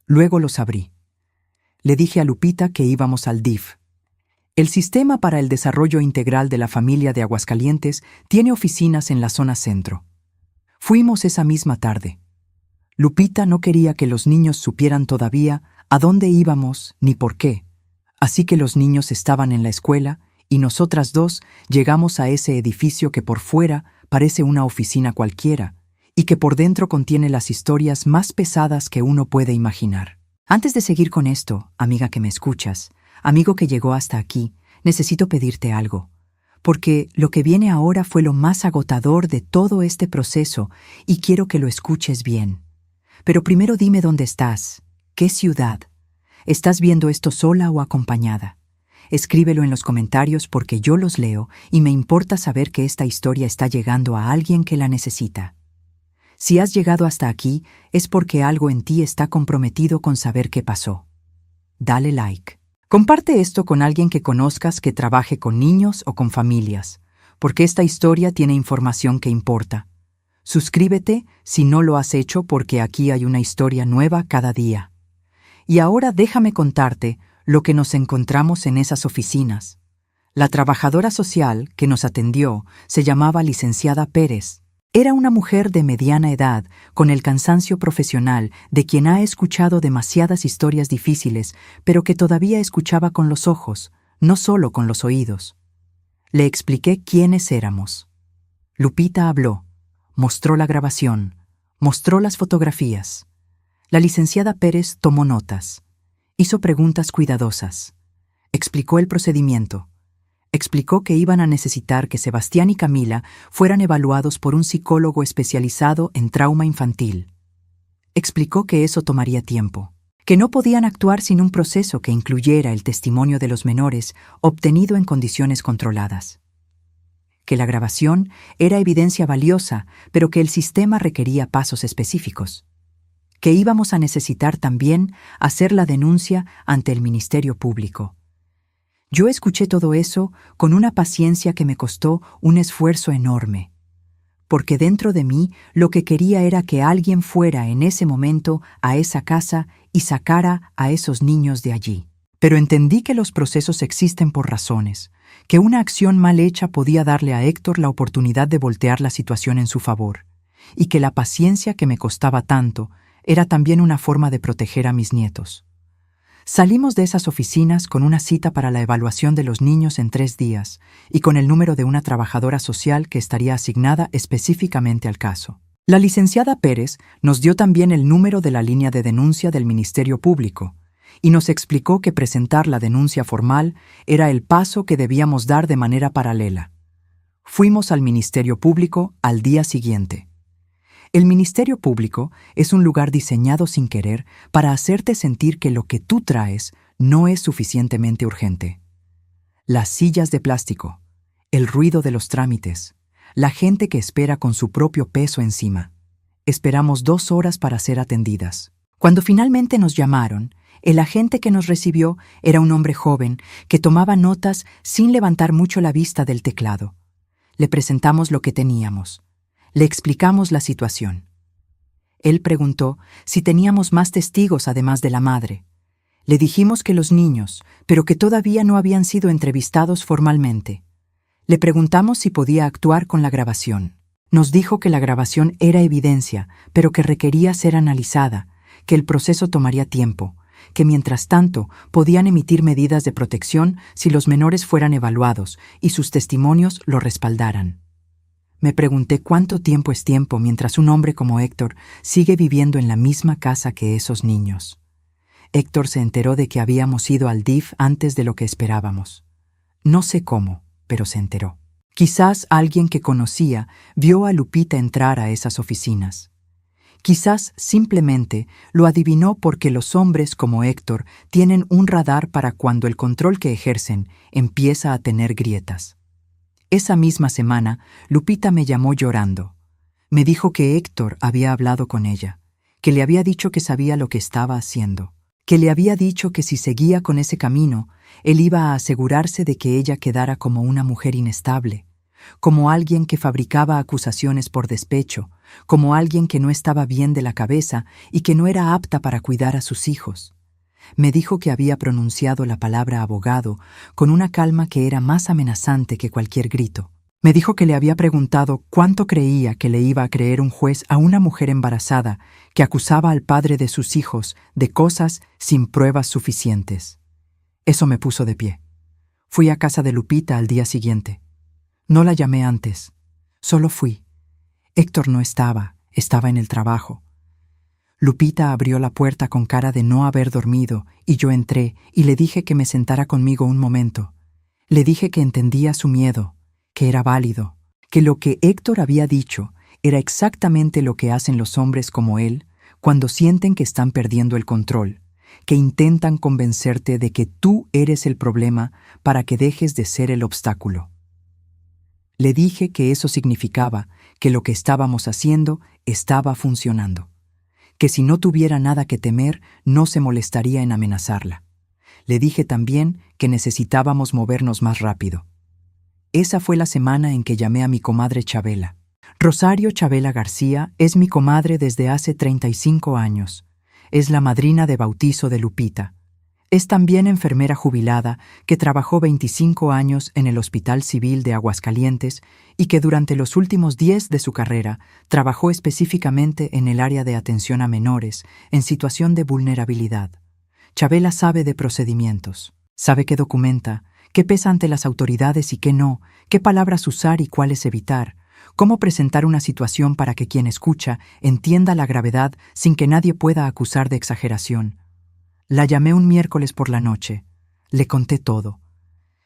Luego los abrí. Le dije a Lupita que íbamos al DIF. El Sistema para el Desarrollo Integral de la Familia de Aguascalientes tiene oficinas en la zona centro. Fuimos esa misma tarde. Lupita no quería que los niños supieran todavía a dónde íbamos ni por qué, así que los niños estaban en la escuela y nosotras dos llegamos a ese edificio que por fuera parece una oficina cualquiera y que por dentro contiene las historias más pesadas que uno puede imaginar. Antes de seguir con esto, amiga que me escuchas, amigo que llegó hasta aquí, necesito pedirte algo, porque lo que viene ahora fue lo más agotador de todo este proceso y quiero que lo escuches bien. Pero primero dime dónde estás. ¿Qué ciudad? ¿Estás viendo esto sola o acompañada? Escríbelo en los comentarios porque yo los leo y me importa saber que esta historia está llegando a alguien que la necesita. Si has llegado hasta aquí, es porque algo en ti está comprometido con saber qué pasó. Dale like. Comparte esto con alguien que conozcas que trabaje con niños o con familias, porque esta historia tiene información que importa. Suscríbete si no lo has hecho porque aquí hay una historia nueva cada día. Y ahora déjame contarte lo que nos encontramos en esas oficinas. La trabajadora social que nos atendió se llamaba licenciada Pérez. Era una mujer de mediana edad, con el cansancio profesional de quien ha escuchado demasiadas historias difíciles, pero que todavía escuchaba con los ojos, no solo con los oídos. Le expliqué quiénes éramos. Lupita habló, mostró la grabación, mostró las fotografías. La licenciada Pérez tomó notas, hizo preguntas cuidadosas, explicó el procedimiento, Explicó que iban a necesitar que Sebastián y Camila fueran evaluados por un psicólogo especializado en trauma infantil. Explicó que eso tomaría tiempo, que no podían actuar sin un proceso que incluyera el testimonio de los menores obtenido en condiciones controladas. Que la grabación era evidencia valiosa, pero que el sistema requería pasos específicos. Que íbamos a necesitar también hacer la denuncia ante el Ministerio Público. Yo escuché todo eso con una paciencia que me costó un esfuerzo enorme, porque dentro de mí lo que quería era que alguien fuera en ese momento a esa casa y sacara a esos niños de allí. Pero entendí que los procesos existen por razones, que una acción mal hecha podía darle a Héctor la oportunidad de voltear la situación en su favor, y que la paciencia que me costaba tanto era también una forma de proteger a mis nietos. Salimos de esas oficinas con una cita para la evaluación de los niños en 3 días y con el número de una trabajadora social que estaría asignada específicamente al caso. La licenciada Pérez nos dio también el número de la línea de denuncia del Ministerio Público y nos explicó que presentar la denuncia formal era el paso que debíamos dar de manera paralela. Fuimos al Ministerio Público al día siguiente. El Ministerio Público es un lugar diseñado sin querer para hacerte sentir que lo que tú traes no es suficientemente urgente. Las sillas de plástico, el ruido de los trámites, la gente que espera con su propio peso encima. Esperamos 2 horas para ser atendidas. Cuando finalmente nos llamaron, el agente que nos recibió era un hombre joven que tomaba notas sin levantar mucho la vista del teclado. Le presentamos lo que teníamos. Le explicamos la situación. Él preguntó si teníamos más testigos además de la madre. Le dijimos que los niños, pero que todavía no habían sido entrevistados formalmente. Le preguntamos si podía actuar con la grabación. Nos dijo que la grabación era evidencia, pero que requería ser analizada, que el proceso tomaría tiempo, que mientras tanto podían emitir medidas de protección si los menores fueran evaluados y sus testimonios lo respaldaran. Me pregunté cuánto tiempo es tiempo mientras un hombre como Héctor sigue viviendo en la misma casa que esos niños. Héctor se enteró de que habíamos ido al DIF antes de lo que esperábamos. No sé cómo, pero se enteró. Quizás alguien que conocía vio a Lupita entrar a esas oficinas. Quizás simplemente lo adivinó porque los hombres como Héctor tienen un radar para cuando el control que ejercen empieza a tener grietas. Esa misma semana, Lupita me llamó llorando. Me dijo que Héctor había hablado con ella, que le había dicho que sabía lo que estaba haciendo, que le había dicho que si seguía con ese camino, él iba a asegurarse de que ella quedara como una mujer inestable, como alguien que fabricaba acusaciones por despecho, como alguien que no estaba bien de la cabeza y que no era apta para cuidar a sus hijos. Me dijo que había pronunciado la palabra abogado con una calma que era más amenazante que cualquier grito. Me dijo que le había preguntado cuánto creía que le iba a creer un juez a una mujer embarazada que acusaba al padre de sus hijos de cosas sin pruebas suficientes. Eso me puso de pie. Fui a casa de Lupita al día siguiente. No la llamé antes. Solo fui. Héctor no estaba en el trabajo. Lupita abrió la puerta con cara de no haber dormido y yo entré y le dije que me sentara conmigo un momento. Le dije que entendía su miedo, que era válido, que lo que Héctor había dicho era exactamente lo que hacen los hombres como él cuando sienten que están perdiendo el control, que intentan convencerte de que tú eres el problema para que dejes de ser el obstáculo. Le dije que eso significaba que lo que estábamos haciendo estaba funcionando, que si no tuviera nada que temer, no se molestaría en amenazarla. Le dije también que necesitábamos movernos más rápido. Esa fue la semana en que llamé a mi comadre Chabela. Rosario Chabela García es mi comadre desde hace 35 años. Es la madrina de bautizo de Lupita. Es también enfermera jubilada que trabajó 25 años en el Hospital Civil de Aguascalientes y que durante los últimos 10 de su carrera trabajó específicamente en el área de atención a menores en situación de vulnerabilidad. Chabela sabe de procedimientos, sabe qué documenta, qué pesa ante las autoridades y qué no, qué palabras usar y cuáles evitar, cómo presentar una situación para que quien escucha entienda la gravedad sin que nadie pueda acusar de exageración. La llamé un miércoles por la noche. Le conté todo.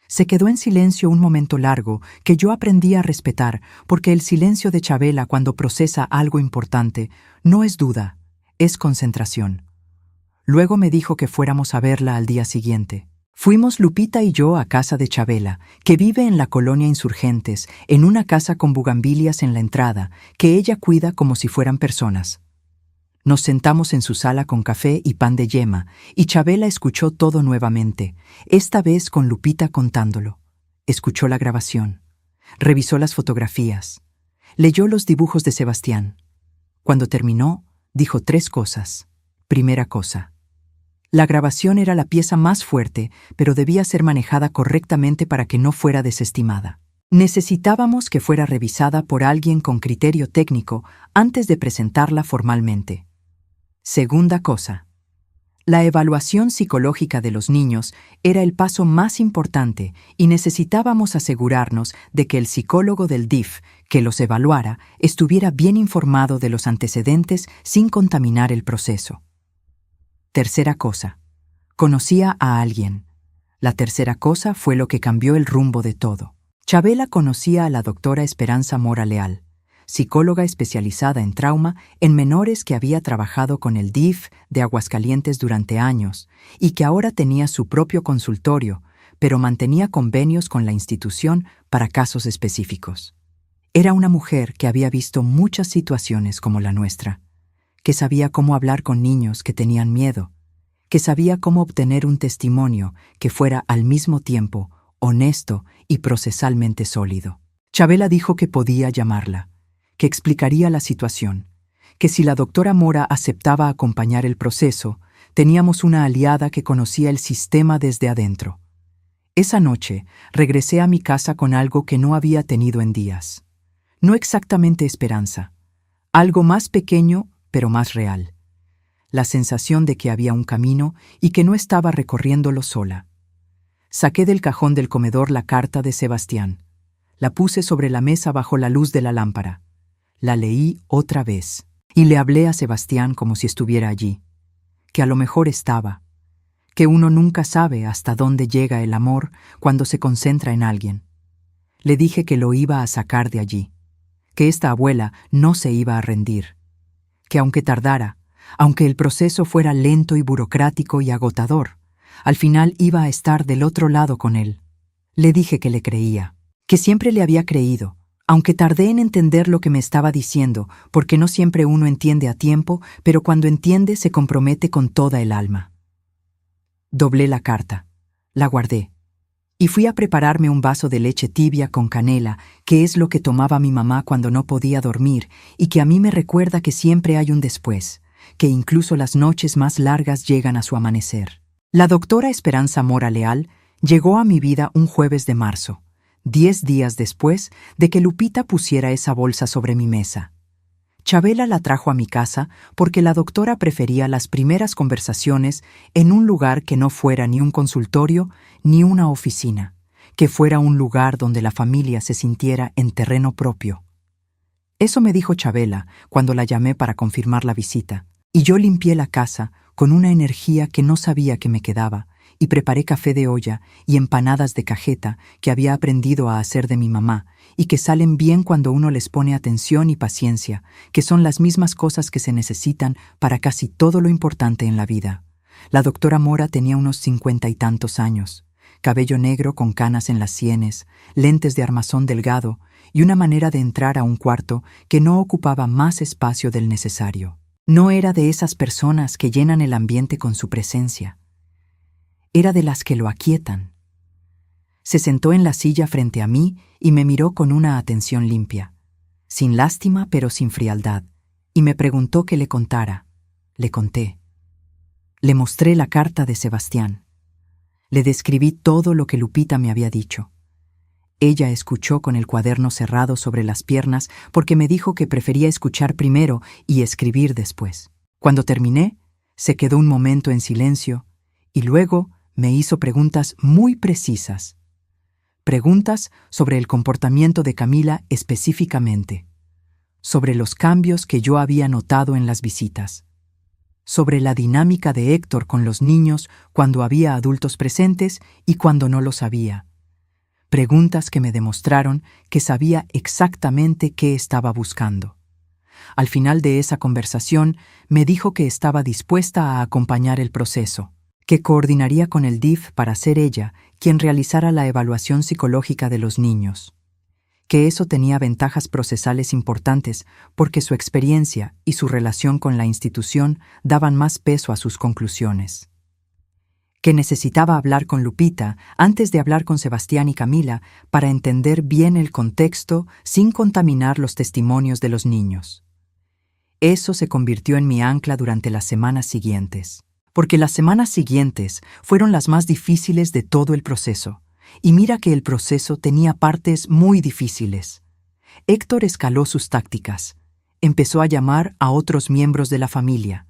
Se quedó en silencio un momento largo que yo aprendí a respetar, porque el silencio de Chabela cuando procesa algo importante no es duda, es concentración. Luego me dijo que fuéramos a verla al día siguiente. Fuimos Lupita y yo a casa de Chabela, que vive en la colonia Insurgentes, en una casa con bugambilias en la entrada, que ella cuida como si fueran personas. Nos sentamos en su sala con café y pan de yema, y Chabela escuchó todo nuevamente, esta vez con Lupita contándolo. Escuchó la grabación, revisó las fotografías, leyó los dibujos de Sebastián. Cuando terminó, dijo 3 cosas. Primera cosa: la grabación era la pieza más fuerte, pero debía ser manejada correctamente para que no fuera desestimada. Necesitábamos que fuera revisada por alguien con criterio técnico antes de presentarla formalmente. Segunda cosa: la evaluación psicológica de los niños era el paso más importante y necesitábamos asegurarnos de que el psicólogo del DIF que los evaluara estuviera bien informado de los antecedentes sin contaminar el proceso. Tercera cosa: conocía a alguien. La tercera cosa fue lo que cambió el rumbo de todo. Chabela conocía a la doctora Esperanza Mora Leal, psicóloga especializada en trauma en menores que había trabajado con el DIF de Aguascalientes durante años y que ahora tenía su propio consultorio, pero mantenía convenios con la institución para casos específicos. Era una mujer que había visto muchas situaciones como la nuestra, que sabía cómo hablar con niños que tenían miedo, que sabía cómo obtener un testimonio que fuera al mismo tiempo honesto y procesalmente sólido. Chabela dijo que podía llamarla, que explicaría la situación, que si la doctora Mora aceptaba acompañar el proceso, teníamos una aliada que conocía el sistema desde adentro. Esa noche regresé a mi casa con algo que no había tenido en días. No exactamente esperanza, algo más pequeño pero más real. La sensación de que había un camino y que no estaba recorriéndolo sola. Saqué del cajón del comedor la carta de Sebastián. La puse sobre la mesa bajo la luz de la lámpara. La leí otra vez y le hablé a Sebastián como si estuviera allí, que a lo mejor estaba, que uno nunca sabe hasta dónde llega el amor cuando se concentra en alguien. Le dije que lo iba a sacar de allí, que esta abuela no se iba a rendir, que aunque tardara, aunque el proceso fuera lento y burocrático y agotador, al final iba a estar del otro lado con él. Le dije que le creía, que siempre le había creído, aunque tardé en entender lo que me estaba diciendo, porque no siempre uno entiende a tiempo, pero cuando entiende se compromete con toda el alma. Doblé la carta, la guardé, y fui a prepararme un vaso de leche tibia con canela, que es lo que tomaba mi mamá cuando no podía dormir y que a mí me recuerda que siempre hay un después, que incluso las noches más largas llegan a su amanecer. La doctora Esperanza Mora Leal llegó a mi vida un jueves de marzo, 10 días después de que Lupita pusiera esa bolsa sobre mi mesa. Chabela la trajo a mi casa porque la doctora prefería las primeras conversaciones en un lugar que no fuera ni un consultorio ni una oficina, que fuera un lugar donde la familia se sintiera en terreno propio. Eso me dijo Chabela cuando la llamé para confirmar la visita, y yo limpié la casa con una energía que no sabía que me quedaba, y preparé café de olla y empanadas de cajeta que había aprendido a hacer de mi mamá y que salen bien cuando uno les pone atención y paciencia, que son las mismas cosas que se necesitan para casi todo lo importante en la vida. La doctora Mora tenía unos 50 y tantos años, cabello negro con canas en las sienes, lentes de armazón delgado y una manera de entrar a un cuarto que no ocupaba más espacio del necesario. No era de esas personas que llenan el ambiente con su presencia. Era de las que lo aquietan. Se sentó en la silla frente a mí y me miró con una atención limpia, sin lástima pero sin frialdad, y me preguntó que le contara. Le conté. Le mostré la carta de Sebastián. Le describí todo lo que Lupita me había dicho. Ella escuchó con el cuaderno cerrado sobre las piernas porque me dijo que prefería escuchar primero y escribir después. Cuando terminé, se quedó un momento en silencio y luego me hizo preguntas muy precisas. Preguntas sobre el comportamiento de Camila específicamente, sobre los cambios que yo había notado en las visitas, sobre la dinámica de Héctor con los niños cuando había adultos presentes y cuando no los había, Preguntas que me demostraron que sabía exactamente qué estaba buscando. Al final de esa conversación, me dijo que estaba dispuesta a acompañar el proceso, que coordinaría con el DIF para ser ella quien realizara la evaluación psicológica de los niños, que eso tenía ventajas procesales importantes porque su experiencia y su relación con la institución daban más peso a sus conclusiones, que necesitaba hablar con Lupita antes de hablar con Sebastián y Camila para entender bien el contexto sin contaminar los testimonios de los niños. Eso se convirtió en mi ancla durante las semanas siguientes, porque las semanas siguientes fueron las más difíciles de todo el proceso. Y mira que el proceso tenía partes muy difíciles. Héctor escaló sus tácticas. Empezó a llamar a otros miembros de la familia.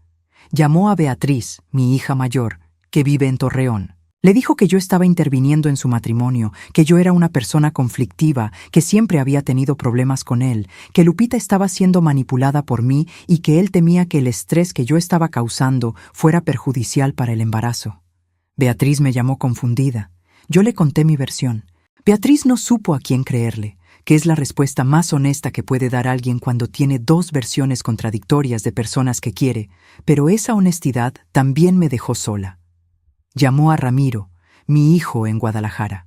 Llamó a Beatriz, mi hija mayor, que vive en Torreón. Le dijo que yo estaba interviniendo en su matrimonio, que yo era una persona conflictiva, que siempre había tenido problemas con él, que Lupita estaba siendo manipulada por mí y que él temía que el estrés que yo estaba causando fuera perjudicial para el embarazo. Beatriz me llamó confundida. Yo le conté mi versión. Beatriz no supo a quién creerle, que es la respuesta más honesta que puede dar alguien cuando tiene dos versiones contradictorias de personas que quiere, pero esa honestidad también me dejó sola. Llamó a Ramiro, mi hijo en Guadalajara.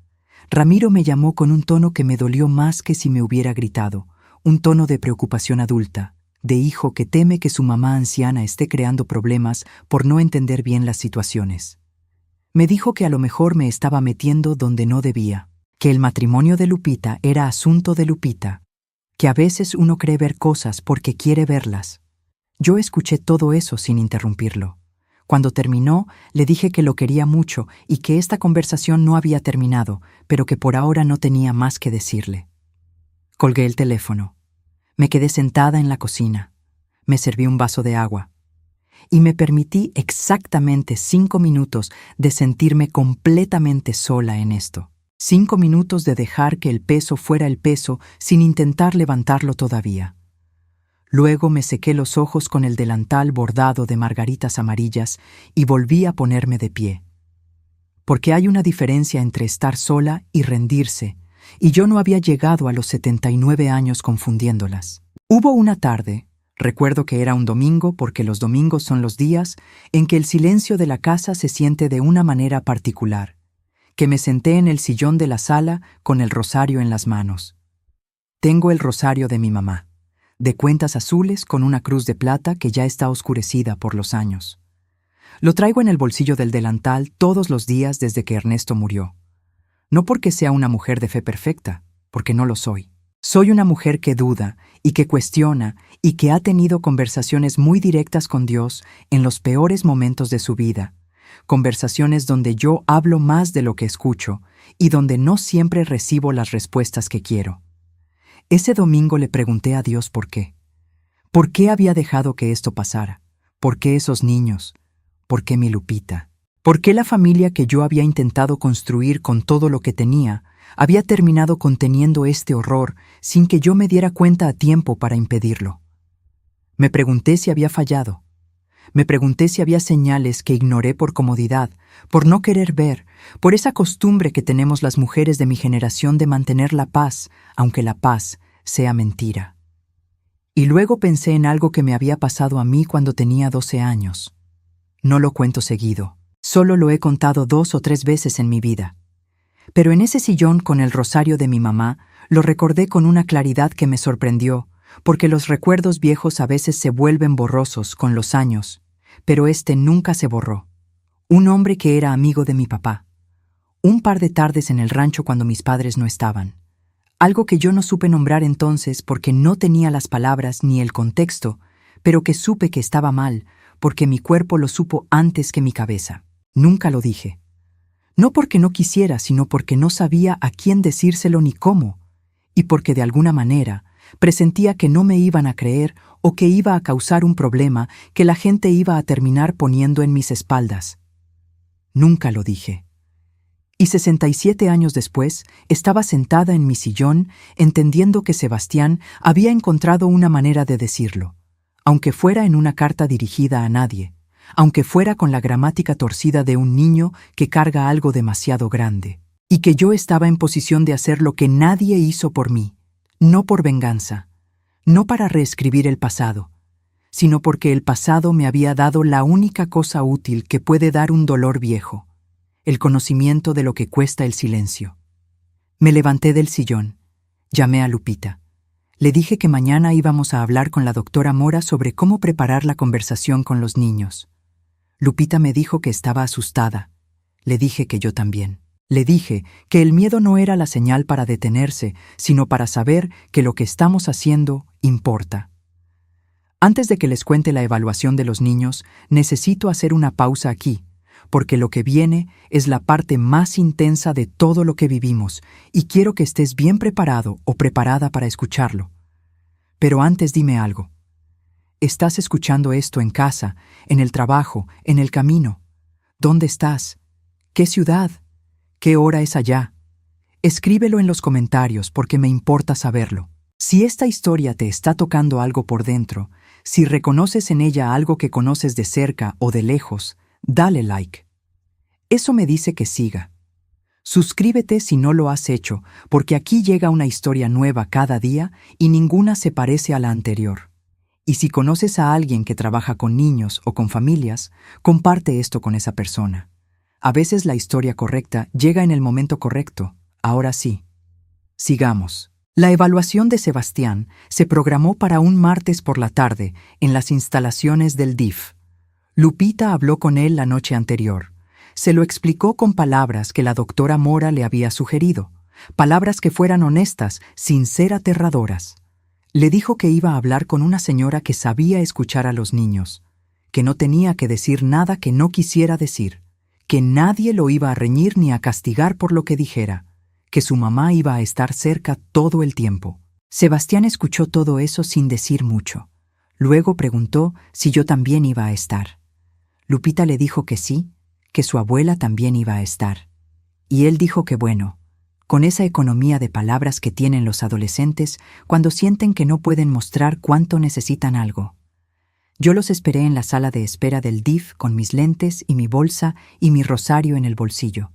Ramiro me llamó con un tono que me dolió más que si me hubiera gritado, un tono de preocupación adulta, de hijo que teme que su mamá anciana esté creando problemas por no entender bien las situaciones. Me dijo que a lo mejor me estaba metiendo donde no debía, que el matrimonio de Lupita era asunto de Lupita, que a veces uno cree ver cosas porque quiere verlas. Yo escuché todo eso sin interrumpirlo. Cuando terminó, le dije que lo quería mucho y que esta conversación no había terminado, pero que por ahora no tenía más que decirle. Colgué el teléfono. Me quedé sentada en la cocina. Me serví un vaso de agua. Y me permití exactamente 5 minutos de sentirme completamente sola en esto. 5 minutos de dejar que el peso fuera el peso sin intentar levantarlo todavía. Luego me sequé los ojos con el delantal bordado de margaritas amarillas y volví a ponerme de pie. Porque hay una diferencia entre estar sola y rendirse, y yo no había llegado a los 79 años confundiéndolas. Hubo una tarde, recuerdo que era un domingo porque los domingos son los días en que el silencio de la casa se siente de una manera particular, que me senté en el sillón de la sala con el rosario en las manos. Tengo el rosario de mi mamá, de cuentas azules con una cruz de plata que ya está oscurecida por los años. Lo traigo en el bolsillo del delantal todos los días desde que Ernesto murió. No porque sea una mujer de fe perfecta, porque no lo soy. Soy una mujer que duda y que cuestiona y que ha tenido conversaciones muy directas con Dios en los peores momentos de su vida, conversaciones donde yo hablo más de lo que escucho y donde no siempre recibo las respuestas que quiero. Ese domingo le pregunté a Dios por qué. ¿Por qué había dejado que esto pasara? ¿Por qué esos niños? ¿Por qué mi Lupita? ¿Por qué la familia que yo había intentado construir con todo lo que tenía había terminado conteniendo este horror sin que yo me diera cuenta a tiempo para impedirlo? Me pregunté si había fallado. Me pregunté si había señales que ignoré por comodidad, por no querer ver, por esa costumbre que tenemos las mujeres de mi generación de mantener la paz, aunque la paz sea mentira. Y luego pensé en algo que me había pasado a mí cuando tenía 12 años. No lo cuento seguido, solo lo he contado 2 o 3 veces en mi vida. Pero en ese sillón con el rosario de mi mamá, lo recordé con una claridad que me sorprendió, porque los recuerdos viejos a veces se vuelven borrosos con los años, pero este nunca se borró. Un hombre que era amigo de mi papá. Un par de tardes en el rancho cuando mis padres no estaban. Algo que yo no supe nombrar entonces porque no tenía las palabras ni el contexto, pero que supe que estaba mal, porque mi cuerpo lo supo antes que mi cabeza. Nunca lo dije. No porque no quisiera, sino porque no sabía a quién decírselo ni cómo, y porque de alguna manera presentía que no me iban a creer o que iba a causar un problema que la gente iba a terminar poniendo en mis espaldas. Nunca lo dije. Y 67 años después, estaba sentada en mi sillón, entendiendo que Sebastián había encontrado una manera de decirlo, aunque fuera en una carta dirigida a nadie, aunque fuera con la gramática torcida de un niño que carga algo demasiado grande. y que yo estaba en posición de hacer lo que nadie hizo por mí, no por venganza, no para reescribir el pasado, sino porque el pasado me había dado la única cosa útil que puede dar un dolor viejo, el conocimiento de lo que cuesta el silencio. Me levanté del sillón, llamé a Lupita. Le dije que mañana íbamos a hablar con la doctora Mora sobre cómo preparar la conversación con los niños. Lupita me dijo que estaba asustada. Le dije que yo también. Le dije que el miedo no era la señal para detenerse, sino para saber que lo que estamos haciendo importa. Antes de que les cuente la evaluación de los niños, necesito hacer una pausa aquí, porque lo que viene es la parte más intensa de todo lo que vivimos, y quiero que estés bien preparado o preparada para escucharlo. Pero antes dime algo. ¿Estás escuchando esto en casa, en el trabajo, en el camino? ¿Dónde estás? ¿Qué ciudad? ¿Qué hora es allá? Escríbelo en los comentarios porque me importa saberlo. Si esta historia te está tocando algo por dentro, si reconoces en ella algo que conoces de cerca o de lejos, dale like. Eso me dice que siga. Suscríbete si no lo has hecho, porque aquí llega una historia nueva cada día y ninguna se parece a la anterior. Y si conoces a alguien que trabaja con niños o con familias, comparte esto con esa persona. A veces la historia correcta llega en el momento correcto. Ahora sí. Sigamos. La evaluación de Sebastián se programó para un martes por la tarde en las instalaciones del DIF. Lupita habló con él la noche anterior. Se lo explicó con palabras que la doctora Mora le había sugerido, palabras que fueran honestas, sin ser aterradoras. Le dijo que iba a hablar con una señora que sabía escuchar a los niños, que no tenía que decir nada que no quisiera decir, que nadie lo iba a reñir ni a castigar por lo que dijera, que su mamá iba a estar cerca todo el tiempo. Sebastián escuchó todo eso sin decir mucho. Luego preguntó si yo también iba a estar. Lupita le dijo que sí, que su abuela también iba a estar. Y él dijo que bueno, con esa economía de palabras que tienen los adolescentes cuando sienten que no pueden mostrar cuánto necesitan algo. Yo los esperé en la sala de espera del DIF con mis lentes y mi bolsa y mi rosario en el bolsillo.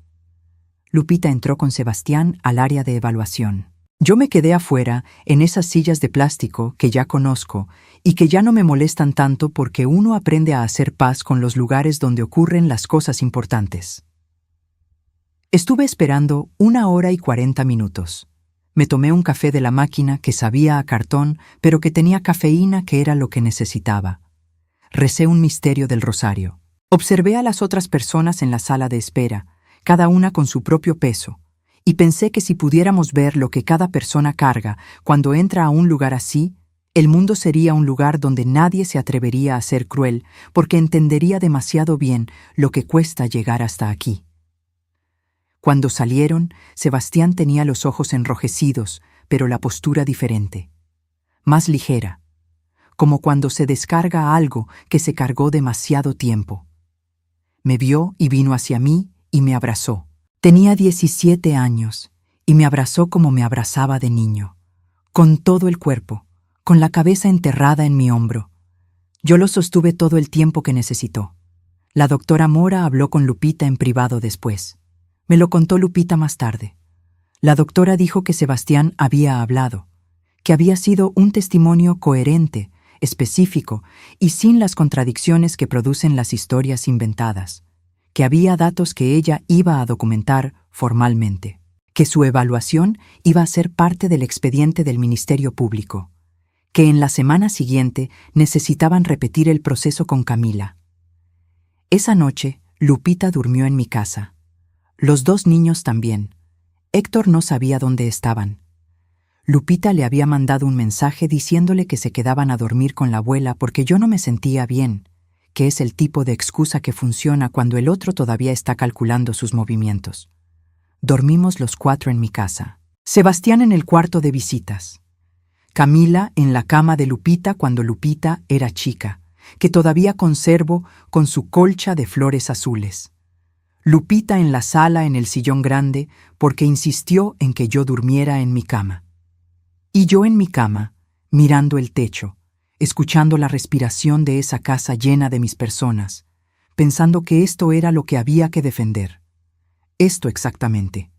Lupita entró con Sebastián al área de evaluación. Yo me quedé afuera, en esas sillas de plástico que ya conozco y que ya no me molestan tanto porque uno aprende a hacer paz con los lugares donde ocurren las cosas importantes. Estuve esperando 1 hora y 40 minutos. Me tomé un café de la máquina que sabía a cartón, pero que tenía cafeína que era lo que necesitaba. Recé un misterio del rosario. Observé a las otras personas en la sala de espera, cada una con su propio peso, y pensé que si pudiéramos ver lo que cada persona carga cuando entra a un lugar así, el mundo sería un lugar donde nadie se atrevería a ser cruel porque entendería demasiado bien lo que cuesta llegar hasta aquí. Cuando salieron, Sebastián tenía los ojos enrojecidos, pero la postura diferente, más ligera, como cuando se descarga algo que se cargó demasiado tiempo. Me vio y vino hacia mí y me abrazó. Tenía 17 años y me abrazó como me abrazaba de niño, con todo el cuerpo, con la cabeza enterrada en mi hombro. Yo lo sostuve todo el tiempo que necesitó. La doctora Mora habló con Lupita en privado después. Me lo contó Lupita más tarde. La doctora dijo que Sebastián había hablado, que había sido un testimonio coherente, específico y sin las contradicciones que producen las historias inventadas, que había datos que ella iba a documentar formalmente, que su evaluación iba a ser parte del expediente del Ministerio Público, que en la semana siguiente necesitaban repetir el proceso con Camila. Esa noche, Lupita durmió en mi casa. Los 2 niños también. Héctor no sabía dónde estaban. Lupita le había mandado un mensaje diciéndole que se quedaban a dormir con la abuela porque yo no me sentía bien, que es el tipo de excusa que funciona cuando el otro todavía está calculando sus movimientos. Dormimos los 4 en mi casa. Sebastián en el cuarto de visitas. Camila en la cama de Lupita cuando Lupita era chica, que todavía conservo con su colcha de flores azules. Lupita en la sala en el sillón grande porque insistió en que yo durmiera en mi cama. Y yo en mi cama, mirando el techo, escuchando la respiración de esa casa llena de mis personas, pensando que esto era lo que había que defender. Esto exactamente.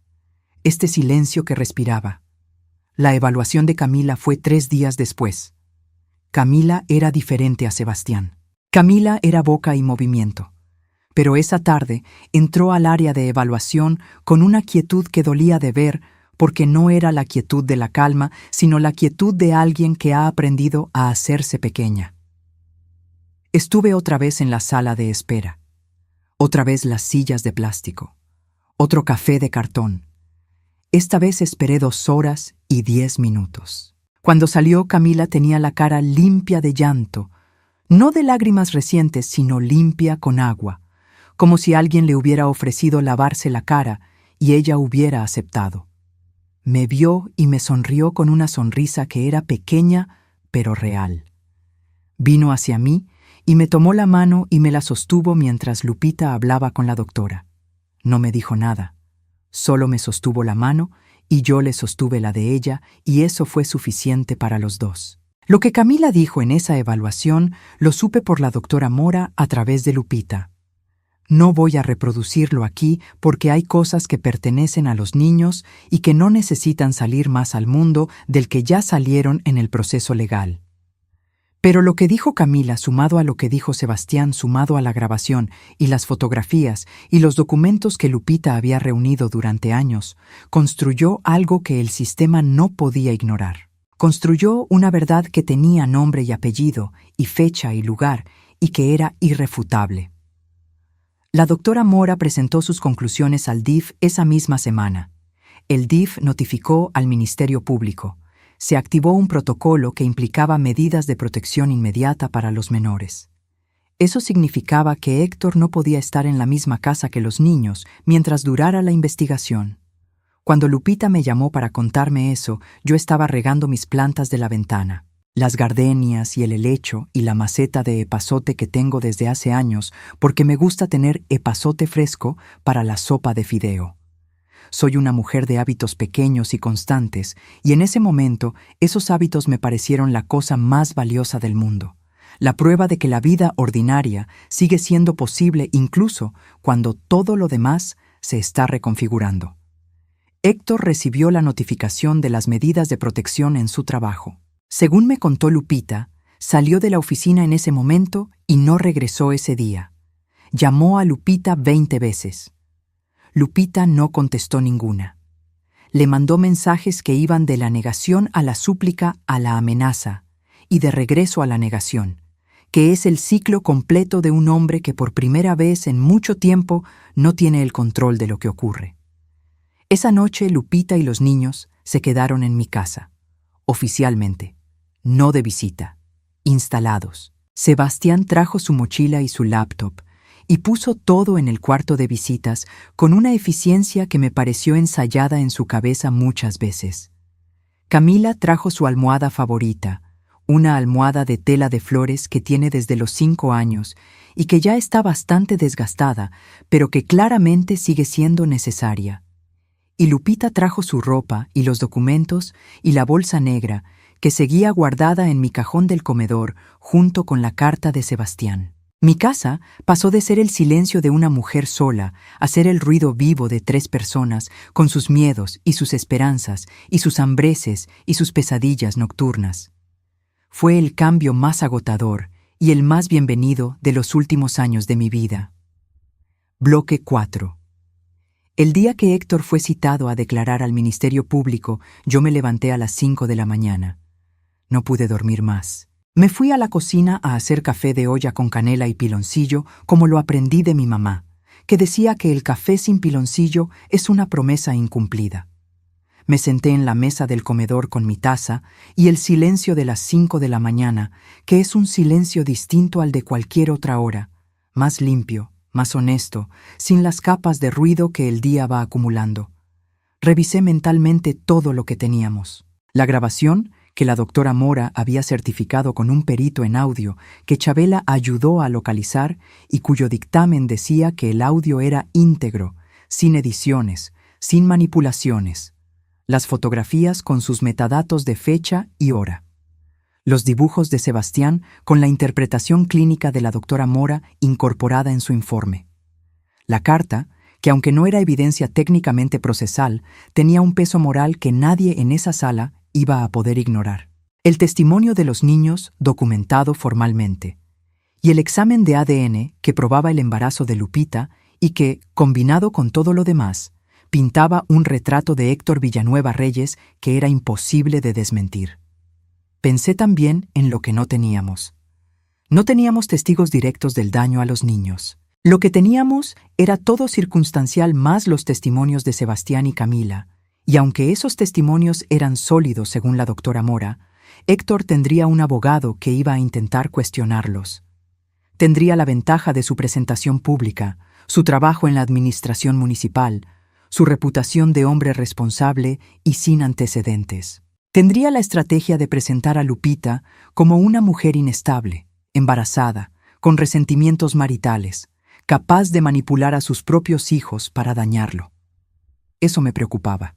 este silencio que respiraba. La evaluación de Camila fue 3 días después. Camila era diferente a Sebastián. Camila era boca y movimiento. Pero esa tarde entró al área de evaluación con una quietud que dolía de ver, porque no era la quietud de la calma, sino la quietud de alguien que ha aprendido a hacerse pequeña. Estuve otra vez en la sala de espera. Otra vez las sillas de plástico. Otro café de cartón. Esta vez esperé 2 horas y 10 minutos. Cuando salió, Camila tenía la cara limpia de llanto, no de lágrimas recientes, sino limpia con agua, como si alguien le hubiera ofrecido lavarse la cara y ella hubiera aceptado. Me vio y me sonrió con una sonrisa que era pequeña, pero real. Vino hacia mí y me tomó la mano y me la sostuvo mientras Lupita hablaba con la doctora. No me dijo nada, solo me sostuvo la mano y yo le sostuve la de ella, y eso fue suficiente para los dos. Lo que Camila dijo en esa evaluación lo supe por la doctora Mora a través de Lupita. No voy a reproducirlo aquí porque hay cosas que pertenecen a los niños y que no necesitan salir más al mundo del que ya salieron en el proceso legal. Pero lo que dijo Camila, sumado a lo que dijo Sebastián, sumado a la grabación y las fotografías y los documentos que Lupita había reunido durante años, construyó algo que el sistema no podía ignorar. Construyó una verdad que tenía nombre y apellido, y fecha y lugar, y que era irrefutable. La doctora Mora presentó sus conclusiones al DIF esa misma semana. El DIF notificó al Ministerio Público. Se activó un protocolo que implicaba medidas de protección inmediata para los menores. Eso significaba que Héctor no podía estar en la misma casa que los niños mientras durara la investigación. Cuando Lupita me llamó para contarme eso, yo estaba regando mis plantas de la ventana. Las gardenias y el helecho y la maceta de epazote que tengo desde hace años porque me gusta tener epazote fresco para la sopa de fideo. Soy una mujer de hábitos pequeños y constantes, y en ese momento esos hábitos me parecieron la cosa más valiosa del mundo. La prueba de que la vida ordinaria sigue siendo posible incluso cuando todo lo demás se está reconfigurando. Héctor recibió la notificación de las medidas de protección en su trabajo. Según me contó Lupita, salió de la oficina en ese momento y no regresó ese día. Llamó a Lupita 20 veces. Lupita no contestó ninguna. Le mandó mensajes que iban de la negación a la súplica a la amenaza y de regreso a la negación, que es el ciclo completo de un hombre que por primera vez en mucho tiempo no tiene el control de lo que ocurre. Esa noche Lupita y los niños se quedaron en mi casa, oficialmente, no de visita, instalados. Sebastián trajo su mochila y su laptop y puso todo en el cuarto de visitas con una eficiencia que me pareció ensayada en su cabeza muchas veces. Camila trajo su almohada favorita, una almohada de tela de flores que tiene desde los 5 años y que ya está bastante desgastada, pero que claramente sigue siendo necesaria. Y Lupita trajo su ropa y los documentos y la bolsa negra que seguía guardada en mi cajón del comedor junto con la carta de Sebastián. Mi casa pasó de ser el silencio de una mujer sola a ser el ruido vivo de 3 personas con sus miedos y sus esperanzas y sus hambreces y sus pesadillas nocturnas. Fue el cambio más agotador y el más bienvenido de los últimos años de mi vida. Bloque 4. El día que Héctor fue citado a declarar al Ministerio Público, yo me levanté a las 5 de la mañana. No pude dormir más. Me fui a la cocina a hacer café de olla con canela y piloncillo, como lo aprendí de mi mamá, que decía que el café sin piloncillo es una promesa incumplida. Me senté en la mesa del comedor con mi taza y el silencio de las 5 de la mañana, que es un silencio distinto al de cualquier otra hora, más limpio, más honesto, sin las capas de ruido que el día va acumulando. Revisé mentalmente todo lo que teníamos. La grabación, que la doctora Mora había certificado con un perito en audio que Chabela ayudó a localizar y cuyo dictamen decía que el audio era íntegro, sin ediciones, sin manipulaciones. Las fotografías con sus metadatos de fecha y hora. Los dibujos de Sebastián con la interpretación clínica de la doctora Mora incorporada en su informe. La carta, que aunque no era evidencia técnicamente procesal, tenía un peso moral que nadie en esa sala iba a poder ignorar. El testimonio de los niños documentado formalmente, y el examen de ADN que probaba el embarazo de Lupita y que, combinado con todo lo demás, pintaba un retrato de Héctor Villanueva Reyes que era imposible de desmentir. Pensé también en lo que no teníamos. No teníamos testigos directos del daño a los niños. Lo que teníamos era todo circunstancial más los testimonios de Sebastián y Camila, y aunque esos testimonios eran sólidos según la doctora Mora, Héctor tendría un abogado que iba a intentar cuestionarlos. Tendría la ventaja de su presentación pública, su trabajo en la administración municipal, su reputación de hombre responsable y sin antecedentes. Tendría la estrategia de presentar a Lupita como una mujer inestable, embarazada, con resentimientos maritales, capaz de manipular a sus propios hijos para dañarlo. Eso me preocupaba.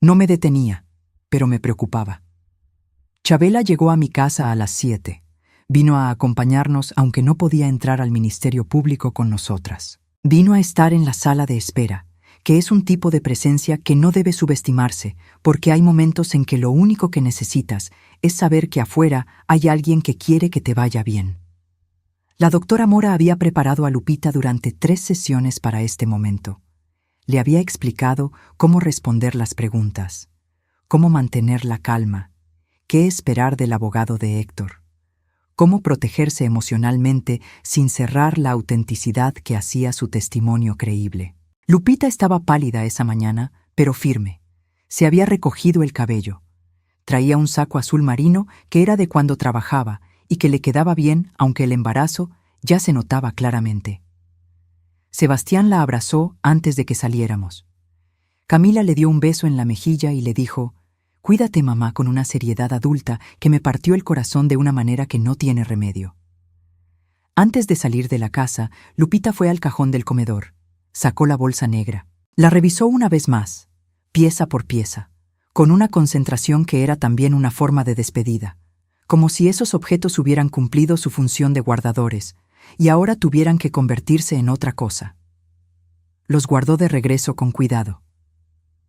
No me detenía, pero me preocupaba. Chabela llegó a mi casa a las 7. Vino a acompañarnos aunque no podía entrar al Ministerio Público con nosotras. Vino a estar en la sala de espera, que es un tipo de presencia que no debe subestimarse, porque hay momentos en que lo único que necesitas es saber que afuera hay alguien que quiere que te vaya bien. La doctora Mora había preparado a Lupita durante 3 sesiones para este momento. Le había explicado cómo responder las preguntas, cómo mantener la calma, qué esperar del abogado de Héctor, cómo protegerse emocionalmente sin cerrar la autenticidad que hacía su testimonio creíble. Lupita estaba pálida esa mañana, pero firme. Se había recogido el cabello. Traía un saco azul marino que era de cuando trabajaba y que le quedaba bien, aunque el embarazo ya se notaba claramente. Sebastián la abrazó antes de que saliéramos. Camila le dio un beso en la mejilla y le dijo: «Cuídate, mamá», con una seriedad adulta que me partió el corazón de una manera que no tiene remedio. Antes de salir de la casa, Lupita fue al cajón del comedor. Sacó la bolsa negra. La revisó una vez más, pieza por pieza, con una concentración que era también una forma de despedida, como si esos objetos hubieran cumplido su función de guardadores y ahora tuvieran que convertirse en otra cosa. Los guardó de regreso con cuidado.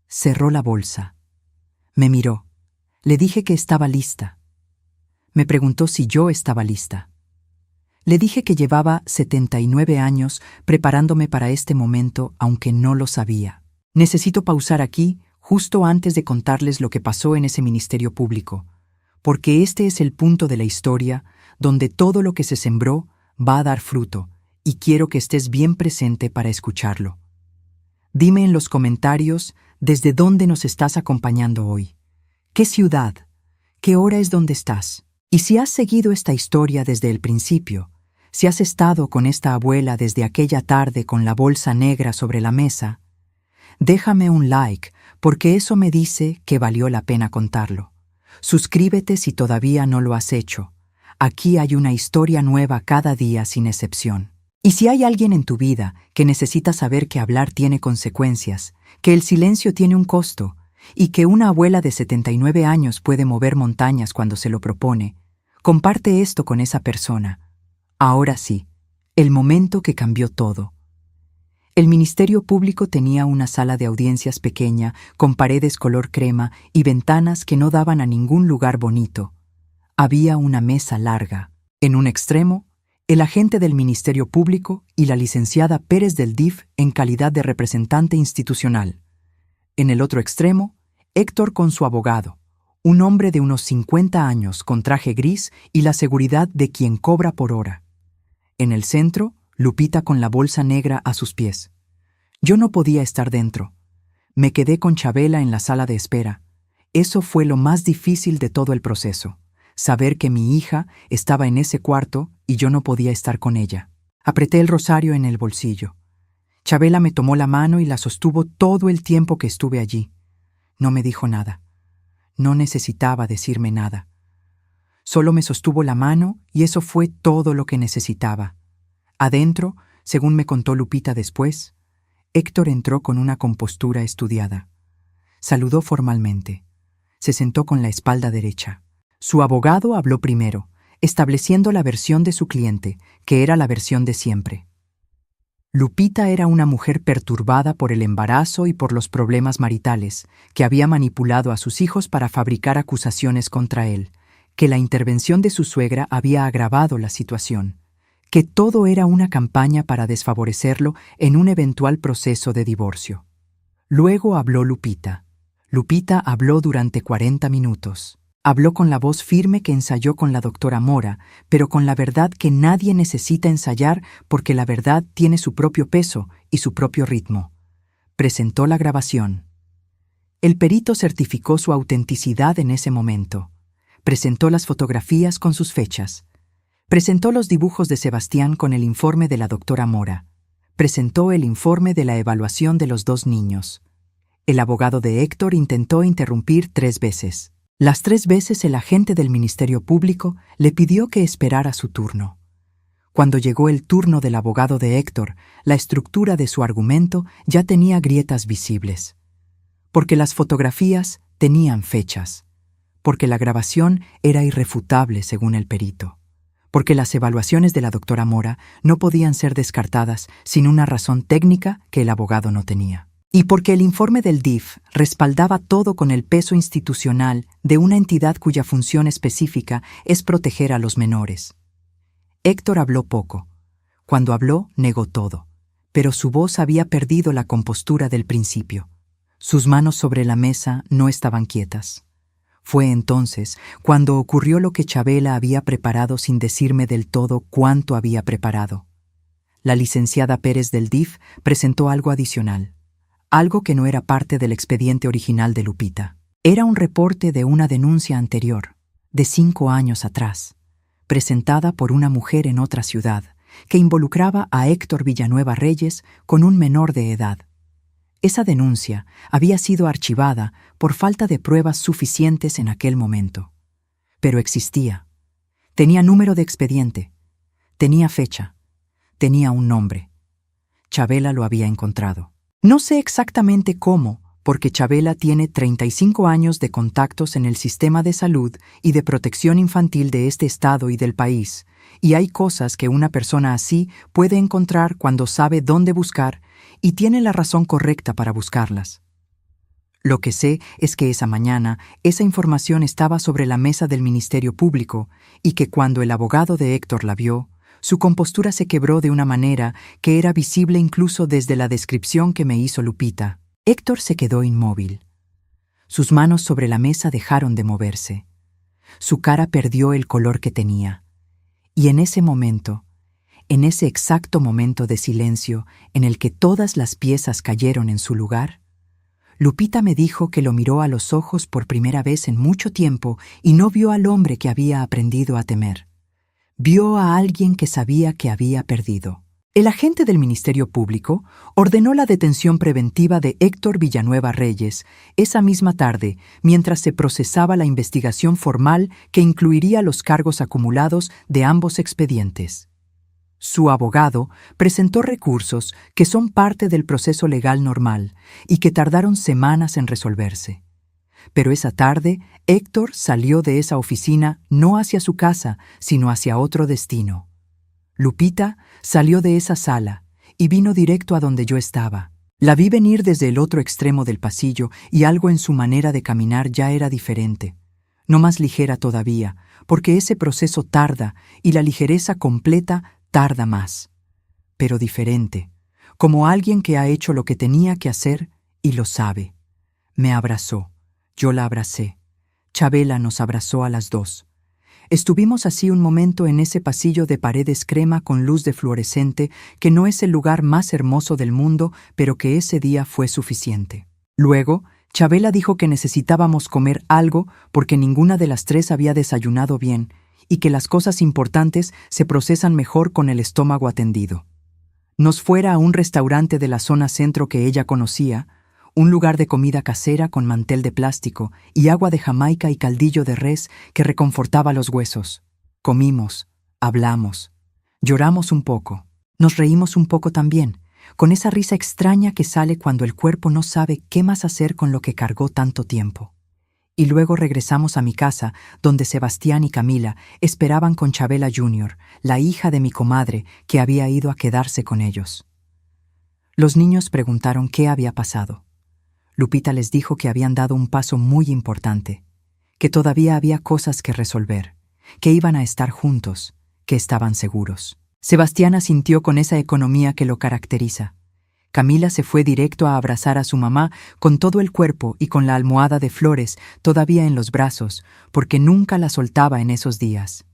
Cerró la bolsa. Me miró. Le dije que estaba lista. Me preguntó si yo estaba lista. Le dije que llevaba 79 años preparándome para este momento, aunque no lo sabía. Necesito pausar aquí, justo antes de contarles lo que pasó en ese ministerio público, porque este es el punto de la historia donde todo lo que se sembró va a dar fruto, y quiero que estés bien presente para escucharlo. Dime en los comentarios desde dónde nos estás acompañando hoy. ¿Qué ciudad? ¿Qué hora es donde estás? Y si has seguido esta historia desde el principio, si has estado con esta abuela desde aquella tarde con la bolsa negra sobre la mesa, déjame un like, porque eso me dice que valió la pena contarlo. Suscríbete si todavía no lo has hecho. Aquí hay una historia nueva cada día sin excepción. Y si hay alguien en tu vida que necesita saber que hablar tiene consecuencias, que el silencio tiene un costo, y que una abuela de 79 años puede mover montañas cuando se lo propone, comparte esto con esa persona. Ahora sí, el momento que cambió todo. El Ministerio Público tenía una sala de audiencias pequeña, con paredes color crema y ventanas que no daban a ningún lugar bonito. Había una mesa larga. En un extremo, el agente del Ministerio Público y la licenciada Pérez del DIF en calidad de representante institucional. En el otro extremo, Héctor con su abogado, un hombre de unos 50 años con traje gris y la seguridad de quien cobra por hora. En el centro, Lupita con la bolsa negra a sus pies. Yo no podía estar dentro. Me quedé con Chabela en la sala de espera. Eso fue lo más difícil de todo el proceso, saber que mi hija estaba en ese cuarto y yo no podía estar con ella. Apreté el rosario en el bolsillo. Chabela me tomó la mano y la sostuvo todo el tiempo que estuve allí. No me dijo nada. No necesitaba decirme nada. Solo me sostuvo la mano y eso fue todo lo que necesitaba. Adentro, según me contó Lupita después, Héctor entró con una compostura estudiada. Saludó formalmente. Se sentó con la espalda derecha. Su abogado habló primero, estableciendo la versión de su cliente, que era la versión de siempre. Lupita era una mujer perturbada por el embarazo y por los problemas maritales, que había manipulado a sus hijos para fabricar acusaciones contra él, que la intervención de su suegra había agravado la situación, que todo era una campaña para desfavorecerlo en un eventual proceso de divorcio. Luego habló Lupita. Lupita habló durante 40 minutos. Habló con la voz firme que ensayó con la doctora Mora, pero con la verdad que nadie necesita ensayar porque la verdad tiene su propio peso y su propio ritmo. Presentó la grabación. El perito certificó su autenticidad en ese momento. Presentó las fotografías con sus fechas. Presentó los dibujos de Sebastián con el informe de la doctora Mora. Presentó el informe de la evaluación de los 2 niños. El abogado de Héctor intentó interrumpir 3 veces. Las 3 veces el agente del Ministerio Público le pidió que esperara su turno. Cuando llegó el turno del abogado de Héctor, la estructura de su argumento ya tenía grietas visibles. Porque las fotografías tenían fechas. Porque la grabación era irrefutable según el perito. Porque las evaluaciones de la doctora Mora no podían ser descartadas sin una razón técnica que el abogado no tenía. Y porque el informe del DIF respaldaba todo con el peso institucional de una entidad cuya función específica es proteger a los menores. Héctor habló poco. Cuando habló, negó todo, pero su voz había perdido la compostura del principio. Sus manos sobre la mesa no estaban quietas. Fue entonces cuando ocurrió lo que Chabela había preparado sin decirme del todo cuánto había preparado. La licenciada Pérez del DIF presentó algo adicional. Algo que no era parte del expediente original de Lupita. Era un reporte de una denuncia anterior, de 5 años atrás, presentada por una mujer en otra ciudad, que involucraba a Héctor Villanueva Reyes con un menor de edad. Esa denuncia había sido archivada por falta de pruebas suficientes en aquel momento. Pero existía. Tenía número de expediente. Tenía fecha. Tenía un nombre. Chabela lo había encontrado. No sé exactamente cómo, porque Chabela tiene 35 años de contactos en el sistema de salud y de protección infantil de este estado y del país, y hay cosas que una persona así puede encontrar cuando sabe dónde buscar y tiene la razón correcta para buscarlas. Lo que sé es que esa mañana esa información estaba sobre la mesa del Ministerio Público y que cuando el abogado de Héctor la vio, su compostura se quebró de una manera que era visible incluso desde la descripción que me hizo Lupita. Héctor se quedó inmóvil. Sus manos sobre la mesa dejaron de moverse. Su cara perdió el color que tenía. Y en ese momento, en ese exacto momento de silencio en el que todas las piezas cayeron en su lugar, Lupita me dijo que lo miró a los ojos por primera vez en mucho tiempo y no vio al hombre que había aprendido a temer. Vio a alguien que sabía que había perdido. El agente del Ministerio Público ordenó la detención preventiva de Héctor Villanueva Reyes esa misma tarde, mientras se procesaba la investigación formal que incluiría los cargos acumulados de ambos expedientes. Su abogado presentó recursos que son parte del proceso legal normal y que tardaron semanas en resolverse. Pero esa tarde, Héctor salió de esa oficina no hacia su casa, sino hacia otro destino. Lupita salió de esa sala y vino directo a donde yo estaba. La vi venir desde el otro extremo del pasillo y algo en su manera de caminar ya era diferente. No más ligera todavía, porque ese proceso tarda y la ligereza completa tarda más. Pero diferente, como alguien que ha hecho lo que tenía que hacer y lo sabe. Me abrazó. Yo la abracé. Chabela nos abrazó a las 2. Estuvimos así un momento en ese pasillo de paredes crema con luz de fluorescente que no es el lugar más hermoso del mundo, pero que ese día fue suficiente. Luego, Chabela dijo que necesitábamos comer algo porque ninguna de las 3 había desayunado bien y que las cosas importantes se procesan mejor con el estómago atendido. Nos fuera a un restaurante de la zona centro que ella conocía, un lugar de comida casera con mantel de plástico y agua de Jamaica y caldillo de res que reconfortaba los huesos. Comimos, hablamos, lloramos un poco, nos reímos un poco también, con esa risa extraña que sale cuando el cuerpo no sabe qué más hacer con lo que cargó tanto tiempo. Y luego regresamos a mi casa, donde Sebastián y Camila esperaban con Chabela Jr., la hija de mi comadre, que había ido a quedarse con ellos. Los niños preguntaron qué había pasado. Lupita les dijo que habían dado un paso muy importante, que todavía había cosas que resolver, que iban a estar juntos, que estaban seguros. Sebastián asintió con esa economía que lo caracteriza. Camila se fue directo a abrazar a su mamá con todo el cuerpo y con la almohada de flores todavía en los brazos, porque nunca la soltaba en esos días.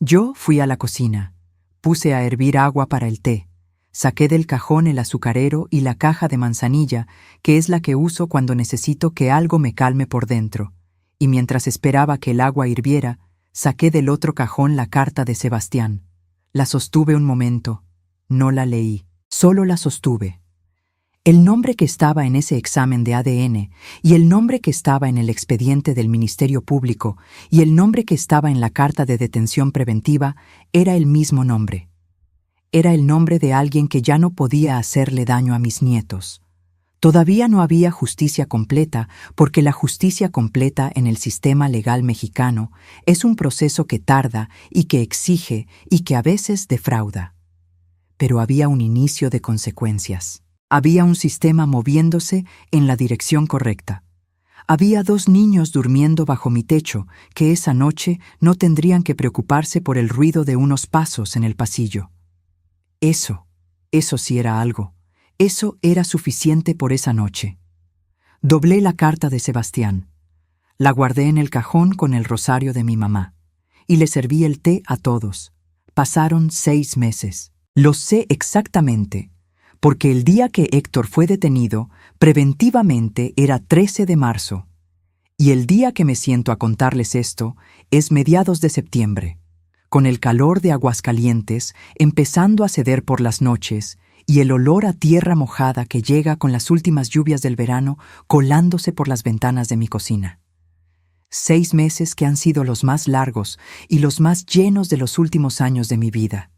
Yo fui a la cocina, puse a hervir agua para el té, saqué del cajón el azucarero y la caja de manzanilla, que es la que uso cuando necesito que algo me calme por dentro, y mientras esperaba que el agua hirviera, saqué del otro cajón la carta de Sebastián. La sostuve un momento, no la leí, solo la sostuve. El nombre que estaba en ese examen de ADN y el nombre que estaba en el expediente del Ministerio Público y el nombre que estaba en la carta de detención preventiva era el mismo nombre. Era el nombre de alguien que ya no podía hacerle daño a mis nietos. Todavía no había justicia completa, porque la justicia completa en el sistema legal mexicano es un proceso que tarda y que exige y que a veces defrauda. Pero había un inicio de consecuencias. Había un sistema moviéndose en la dirección correcta. Había 2 niños durmiendo bajo mi techo que esa noche no tendrían que preocuparse por el ruido de unos pasos en el pasillo. Eso sí era algo. Eso era suficiente por esa noche. Doblé la carta de Sebastián. La guardé en el cajón con el rosario de mi mamá. Y le serví el té a todos. Pasaron 6 meses. Lo sé exactamente, porque el día que Héctor fue detenido, preventivamente era 13 de marzo. Y el día que me siento a contarles esto es mediados de septiembre, con el calor de Aguascalientes empezando a ceder por las noches y el olor a tierra mojada que llega con las últimas lluvias del verano colándose por las ventanas de mi cocina. 6 meses que han sido los más largos y los más llenos de los últimos años de mi vida.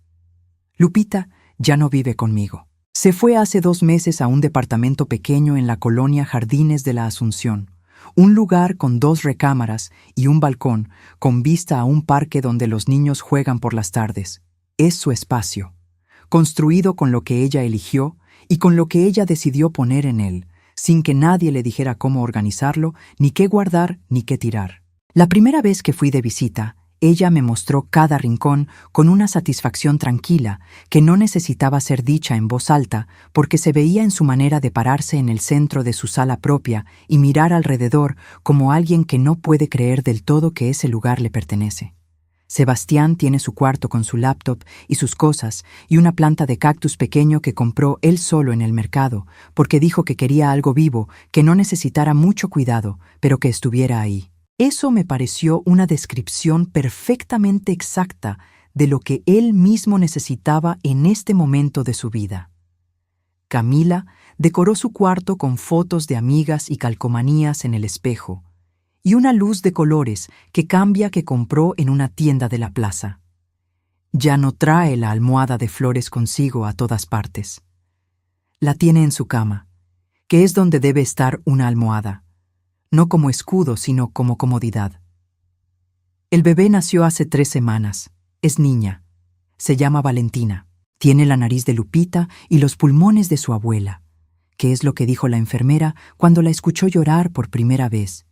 Lupita ya no vive conmigo. Se fue hace 2 meses a un departamento pequeño en la colonia Jardines de la Asunción, un lugar con 2 recámaras y un balcón con vista a un parque donde los niños juegan por las tardes. Es su espacio, construido con lo que ella eligió y con lo que ella decidió poner en él, sin que nadie le dijera cómo organizarlo, ni qué guardar, ni qué tirar. La primera vez que fui de visita, ella me mostró cada rincón con una satisfacción tranquila que no necesitaba ser dicha en voz alta porque se veía en su manera de pararse en el centro de su sala propia y mirar alrededor como alguien que no puede creer del todo que ese lugar le pertenece. Sebastián tiene su cuarto con su laptop y sus cosas y una planta de cactus pequeño que compró él solo en el mercado porque dijo que quería algo vivo, que no necesitara mucho cuidado, pero que estuviera ahí. Eso me pareció una descripción perfectamente exacta de lo que él mismo necesitaba en este momento de su vida. Camila decoró su cuarto con fotos de amigas y calcomanías en el espejo, y una luz de colores que cambia que compró en una tienda de la plaza. Ya no trae la almohada de flores consigo a todas partes. La tiene en su cama, que es donde debe estar una almohada. No como escudo, sino como comodidad. El bebé nació hace 3 semanas. Es niña. Se llama Valentina. Tiene la nariz de Lupita y los pulmones de su abuela, que es lo que dijo la enfermera cuando la escuchó llorar por primera vez.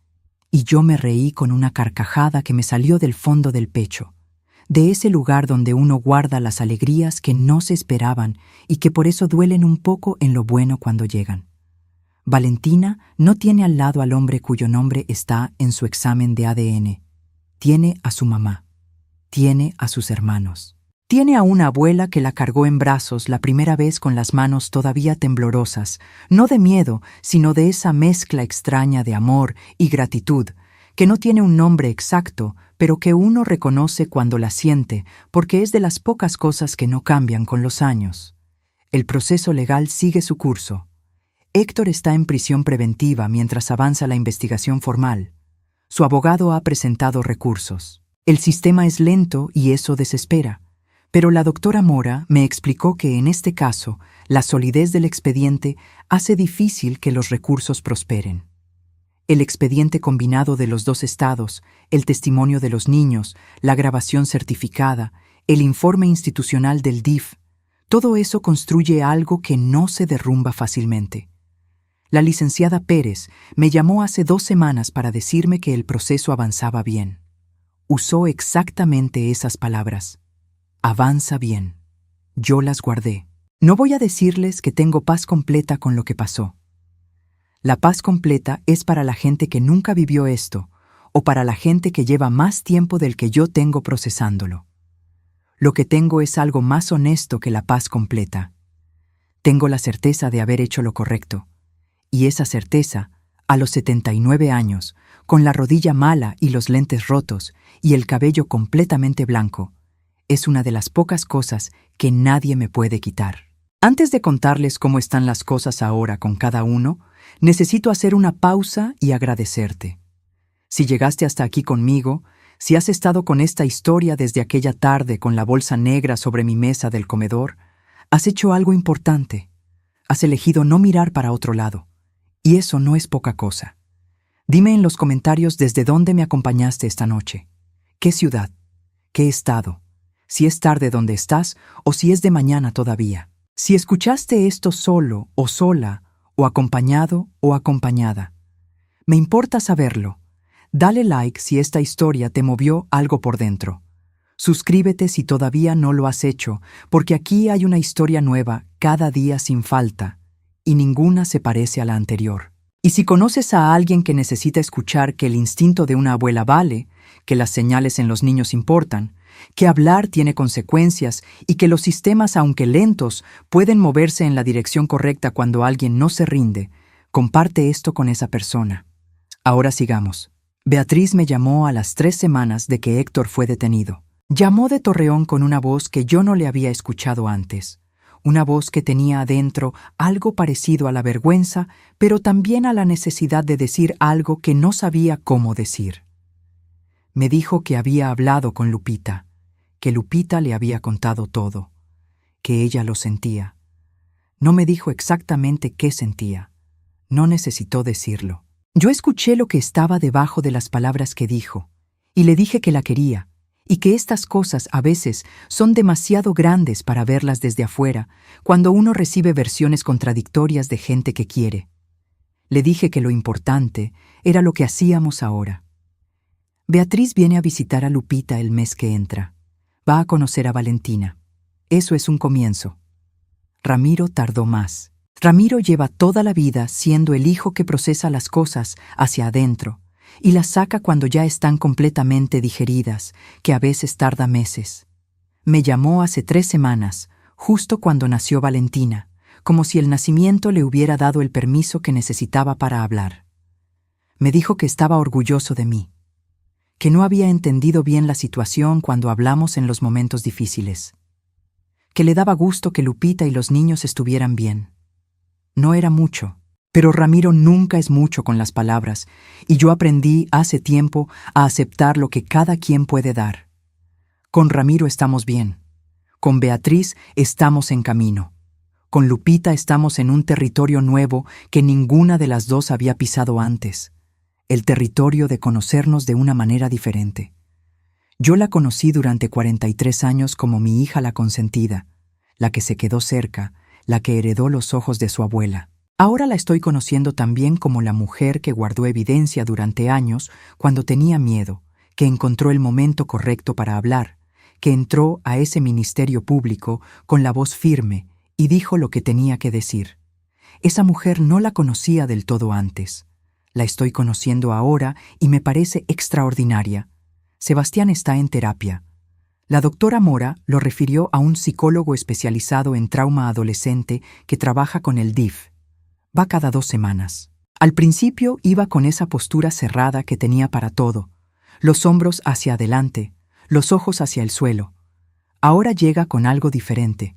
Y yo me reí con una carcajada que me salió del fondo del pecho, de ese lugar donde uno guarda las alegrías que no se esperaban y que por eso duelen un poco en lo bueno cuando llegan. Valentina no tiene al lado al hombre cuyo nombre está en su examen de ADN. Tiene a su mamá. Tiene a sus hermanos. Tiene a una abuela que la cargó en brazos la primera vez con las manos todavía temblorosas, no de miedo, sino de esa mezcla extraña de amor y gratitud, que no tiene un nombre exacto, pero que uno reconoce cuando la siente, porque es de las pocas cosas que no cambian con los años. El proceso legal sigue su curso. Héctor está en prisión preventiva mientras avanza la investigación formal. Su abogado ha presentado recursos. El sistema es lento y eso desespera. Pero la doctora Mora me explicó que en este caso, la solidez del expediente hace difícil que los recursos prosperen. El expediente combinado de los 2 estados, el testimonio de los niños, la grabación certificada, el informe institucional del DIF, Todo eso construye algo que no se derrumba fácilmente. La licenciada Pérez me llamó hace 2 semanas para decirme que el proceso avanzaba bien. Usó exactamente esas palabras. Avanza bien. Yo las guardé. No voy a decirles que tengo paz completa con lo que pasó. La paz completa es para la gente que nunca vivió esto, o para la gente que lleva más tiempo del que yo tengo procesándolo. Lo que tengo es algo más honesto que la paz completa. Tengo la certeza de haber hecho lo correcto. Y esa certeza, a los 79 años, con la rodilla mala y los lentes rotos y el cabello completamente blanco, es una de las pocas cosas que nadie me puede quitar. Antes de contarles cómo están las cosas ahora con cada uno, necesito hacer una pausa y agradecerte. Si llegaste hasta aquí conmigo, si has estado con esta historia desde aquella tarde con la bolsa negra sobre mi mesa del comedor, has hecho algo importante. Has elegido no mirar para otro lado. Y eso no es poca cosa. Dime en los comentarios desde dónde me acompañaste esta noche. ¿Qué ciudad? ¿Qué estado? Si es tarde donde estás o si es de mañana todavía. Si escuchaste esto solo o sola, o acompañado o acompañada. Me importa saberlo. Dale like si esta historia te movió algo por dentro. Suscríbete si todavía no lo has hecho, porque aquí hay una historia nueva cada día sin falta, y ninguna se parece a la anterior. Y si conoces a alguien que necesita escuchar que el instinto de una abuela vale, que las señales en los niños importan, que hablar tiene consecuencias y que los sistemas, aunque lentos, pueden moverse en la dirección correcta cuando alguien no se rinde, comparte esto con esa persona. Ahora sigamos. Beatriz me llamó a las 3 semanas de que Héctor fue detenido. Llamó de Torreón con una voz que yo no le había escuchado antes. Una voz que tenía adentro algo parecido a la vergüenza, pero también a la necesidad de decir algo que no sabía cómo decir. Me dijo que había hablado con Lupita, que Lupita le había contado todo, que ella lo sentía. No me dijo exactamente qué sentía. No necesitó decirlo. Yo escuché lo que estaba debajo de las palabras que dijo, y le dije que la quería, y que estas cosas a veces son demasiado grandes para verlas desde afuera, cuando uno recibe versiones contradictorias de gente que quiere. Le dije que lo importante era lo que hacíamos ahora. Beatriz viene a visitar a Lupita el mes que entra. Va a conocer a Valentina. Eso es un comienzo. Ramiro tardó más. Ramiro lleva toda la vida siendo el hijo que procesa las cosas hacia adentro y las saca cuando ya están completamente digeridas, que a veces tarda meses. Me llamó hace 3 semanas, justo cuando nació Valentina, como si el nacimiento le hubiera dado el permiso que necesitaba para hablar. Me dijo que estaba orgulloso de mí, que no había entendido bien la situación cuando hablamos en los momentos difíciles, que le daba gusto que Lupita y los niños estuvieran bien. No era mucho, pero Ramiro nunca es mucho con las palabras, y yo aprendí hace tiempo a aceptar lo que cada quien puede dar. Con Ramiro estamos bien. Con Beatriz estamos en camino. Con Lupita estamos en un territorio nuevo que ninguna de las dos había pisado antes. El territorio de conocernos de una manera diferente. Yo la conocí durante 43 años como mi hija la consentida, la que se quedó cerca, la que heredó los ojos de su abuela. Ahora la estoy conociendo también como la mujer que guardó evidencia durante años cuando tenía miedo, que encontró el momento correcto para hablar, que entró a ese ministerio público con la voz firme y dijo lo que tenía que decir. Esa mujer no la conocía del todo antes. La estoy conociendo ahora y me parece extraordinaria. Sebastián está en terapia. La doctora Mora lo refirió a un psicólogo especializado en trauma adolescente que trabaja con el DIF. Va cada 2 semanas. Al principio iba con esa postura cerrada que tenía para todo, los hombros hacia adelante, los ojos hacia el suelo. Ahora llega con algo diferente.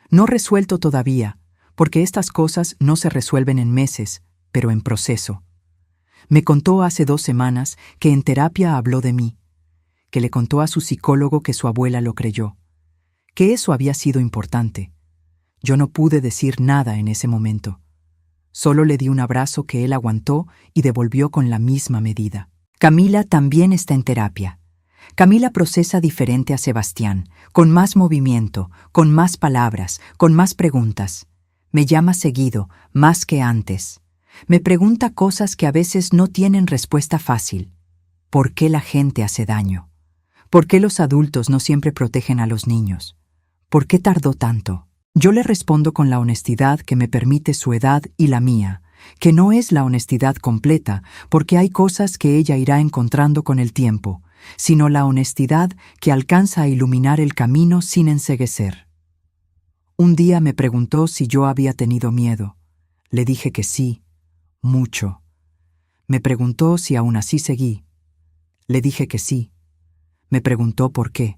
No resuelto todavía, porque estas cosas no se resuelven en meses, pero en proceso. Me contó hace 2 semanas que en terapia habló de mí, que le contó a su psicólogo que su abuela lo creyó, que eso había sido importante. Yo no pude decir nada en ese momento. Solo le di un abrazo que él aguantó y devolvió con la misma medida. Camila también está en terapia. Camila procesa diferente a Sebastián, con más movimiento, con más palabras, con más preguntas. Me llama seguido, más que antes. Me pregunta cosas que a veces no tienen respuesta fácil. ¿Por qué la gente hace daño? ¿Por qué los adultos no siempre protegen a los niños? ¿Por qué tardó tanto? Yo le respondo con la honestidad que me permite su edad y la mía, que no es la honestidad completa, porque hay cosas que ella irá encontrando con el tiempo, sino la honestidad que alcanza a iluminar el camino sin enceguecer. Un día me preguntó si yo había tenido miedo. Le dije que sí, mucho. Me preguntó si aún así seguí. Le dije que sí. Me preguntó por qué.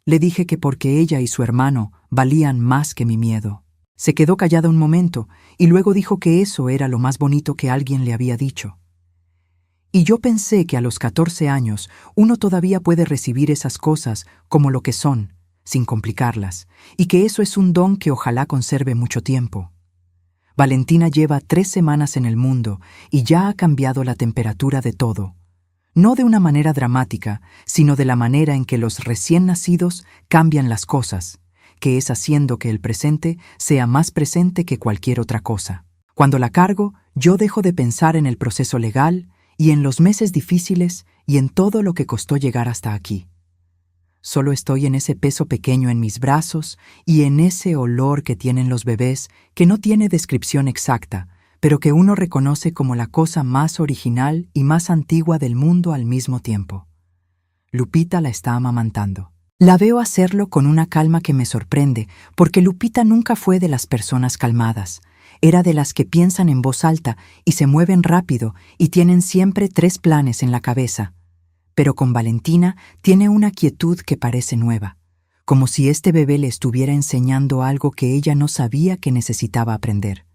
Le dije que porque ella y su hermano valían más que mi miedo. Se quedó callada un momento y luego dijo que eso era lo más bonito que alguien le había dicho. Y yo pensé que a los 14 años uno todavía puede recibir esas cosas como lo que son, sin complicarlas, y que eso es un don que ojalá conserve mucho tiempo. Valentina lleva 3 semanas en el mundo y ya ha cambiado la temperatura de todo. No de una manera dramática, sino de la manera en que los recién nacidos cambian las cosas, que es haciendo que el presente sea más presente que cualquier otra cosa. Cuando la cargo, yo dejo de pensar en el proceso legal y en los meses difíciles y en todo lo que costó llegar hasta aquí. Solo estoy en ese peso pequeño en mis brazos y en ese olor que tienen los bebés que no tiene descripción exacta, pero que uno reconoce como la cosa más original y más antigua del mundo al mismo tiempo. Lupita la está amamantando. La veo hacerlo con una calma que me sorprende, porque Lupita nunca fue de las personas calmadas. Era de las que piensan en voz alta y se mueven rápido y tienen siempre 3 planes en la cabeza. Pero con Valentina tiene una quietud que parece nueva, como si este bebé le estuviera enseñando algo que ella no sabía que necesitaba aprender.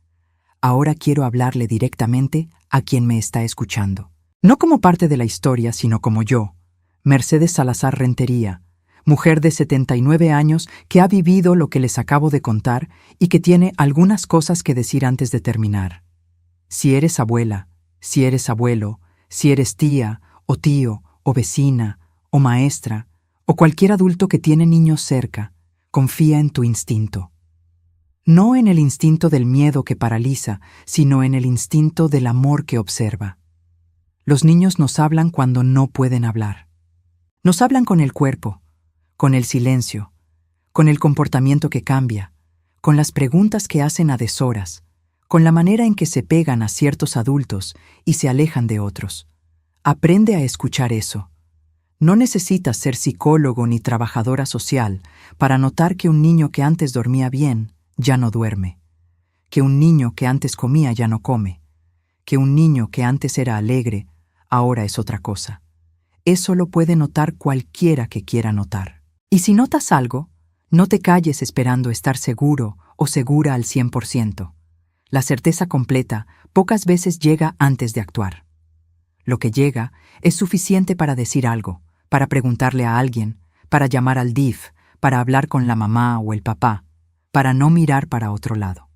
Ahora quiero hablarle directamente a quien me está escuchando. No como parte de la historia, sino como yo, Mercedes Salazar Rentería, mujer de 79 años que ha vivido lo que les acabo de contar y que tiene algunas cosas que decir antes de terminar. Si eres abuela, si eres abuelo, si eres tía o tío o vecina o maestra o cualquier adulto que tiene niños cerca, confía en tu instinto. No en el instinto del miedo que paraliza, sino en el instinto del amor que observa. Los niños nos hablan cuando no pueden hablar. Nos hablan con el cuerpo, con el silencio, con el comportamiento que cambia, con las preguntas que hacen a deshoras, con la manera en que se pegan a ciertos adultos y se alejan de otros. Aprende a escuchar eso. No necesitas ser psicólogo ni trabajadora social para notar que un niño que antes dormía bien ya no duerme, que un niño que antes comía ya no come, que un niño que antes era alegre ahora es otra cosa. Eso lo puede notar cualquiera que quiera notar. Y si notas algo, no te calles esperando estar seguro o segura al 100%. La certeza completa pocas veces llega antes de actuar. Lo que llega es suficiente para decir algo, para preguntarle a alguien, para llamar al DIF, para hablar con la mamá o el papá, para no mirar para otro lado.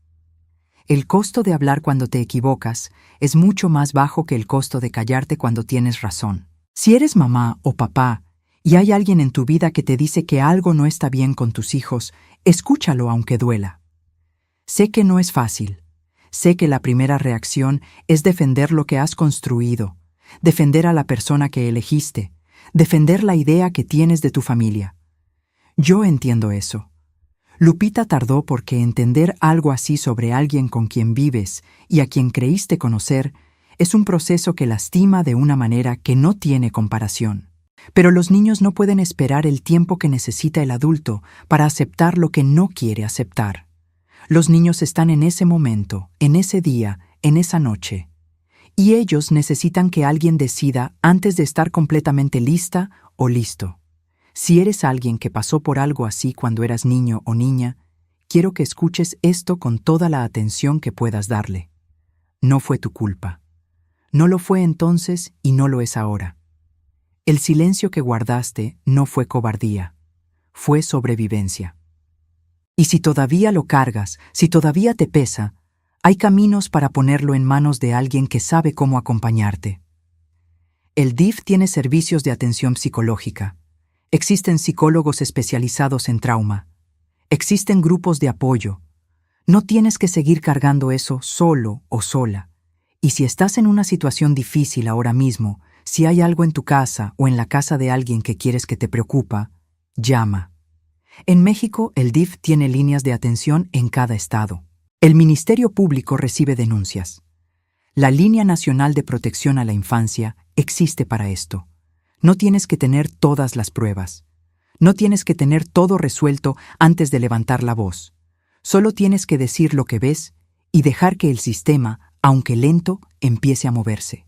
El costo de hablar cuando te equivocas es mucho más bajo que el costo de callarte cuando tienes razón. Si eres mamá o papá y hay alguien en tu vida que te dice que algo no está bien con tus hijos, escúchalo aunque duela. Sé que no es fácil. Sé que la primera reacción es defender lo que has construido, defender a la persona que elegiste, defender la idea que tienes de tu familia. Yo entiendo eso. Lupita tardó porque entender algo así sobre alguien con quien vives y a quien creíste conocer es un proceso que lastima de una manera que no tiene comparación. Pero los niños no pueden esperar el tiempo que necesita el adulto para aceptar lo que no quiere aceptar. Los niños están en ese momento, en ese día, en esa noche. Y ellos necesitan que alguien decida antes de estar completamente lista o listo. Si eres alguien que pasó por algo así cuando eras niño o niña, quiero que escuches esto con toda la atención que puedas darle. No fue tu culpa. No lo fue entonces y no lo es ahora. El silencio que guardaste no fue cobardía, fue sobrevivencia. Y si todavía lo cargas, si todavía te pesa, hay caminos para ponerlo en manos de alguien que sabe cómo acompañarte. El DIF tiene servicios de atención psicológica. Existen psicólogos especializados en trauma. Existen grupos de apoyo. No tienes que seguir cargando eso solo o sola. Y si estás en una situación difícil ahora mismo, si hay algo en tu casa o en la casa de alguien que quieres que te preocupa, llama. En México, el DIF tiene líneas de atención en cada estado. El Ministerio Público recibe denuncias. La Línea Nacional de Protección a la Infancia existe para esto. No tienes que tener todas las pruebas. No tienes que tener todo resuelto antes de levantar la voz. Solo tienes que decir lo que ves y dejar que el sistema, aunque lento, empiece a moverse.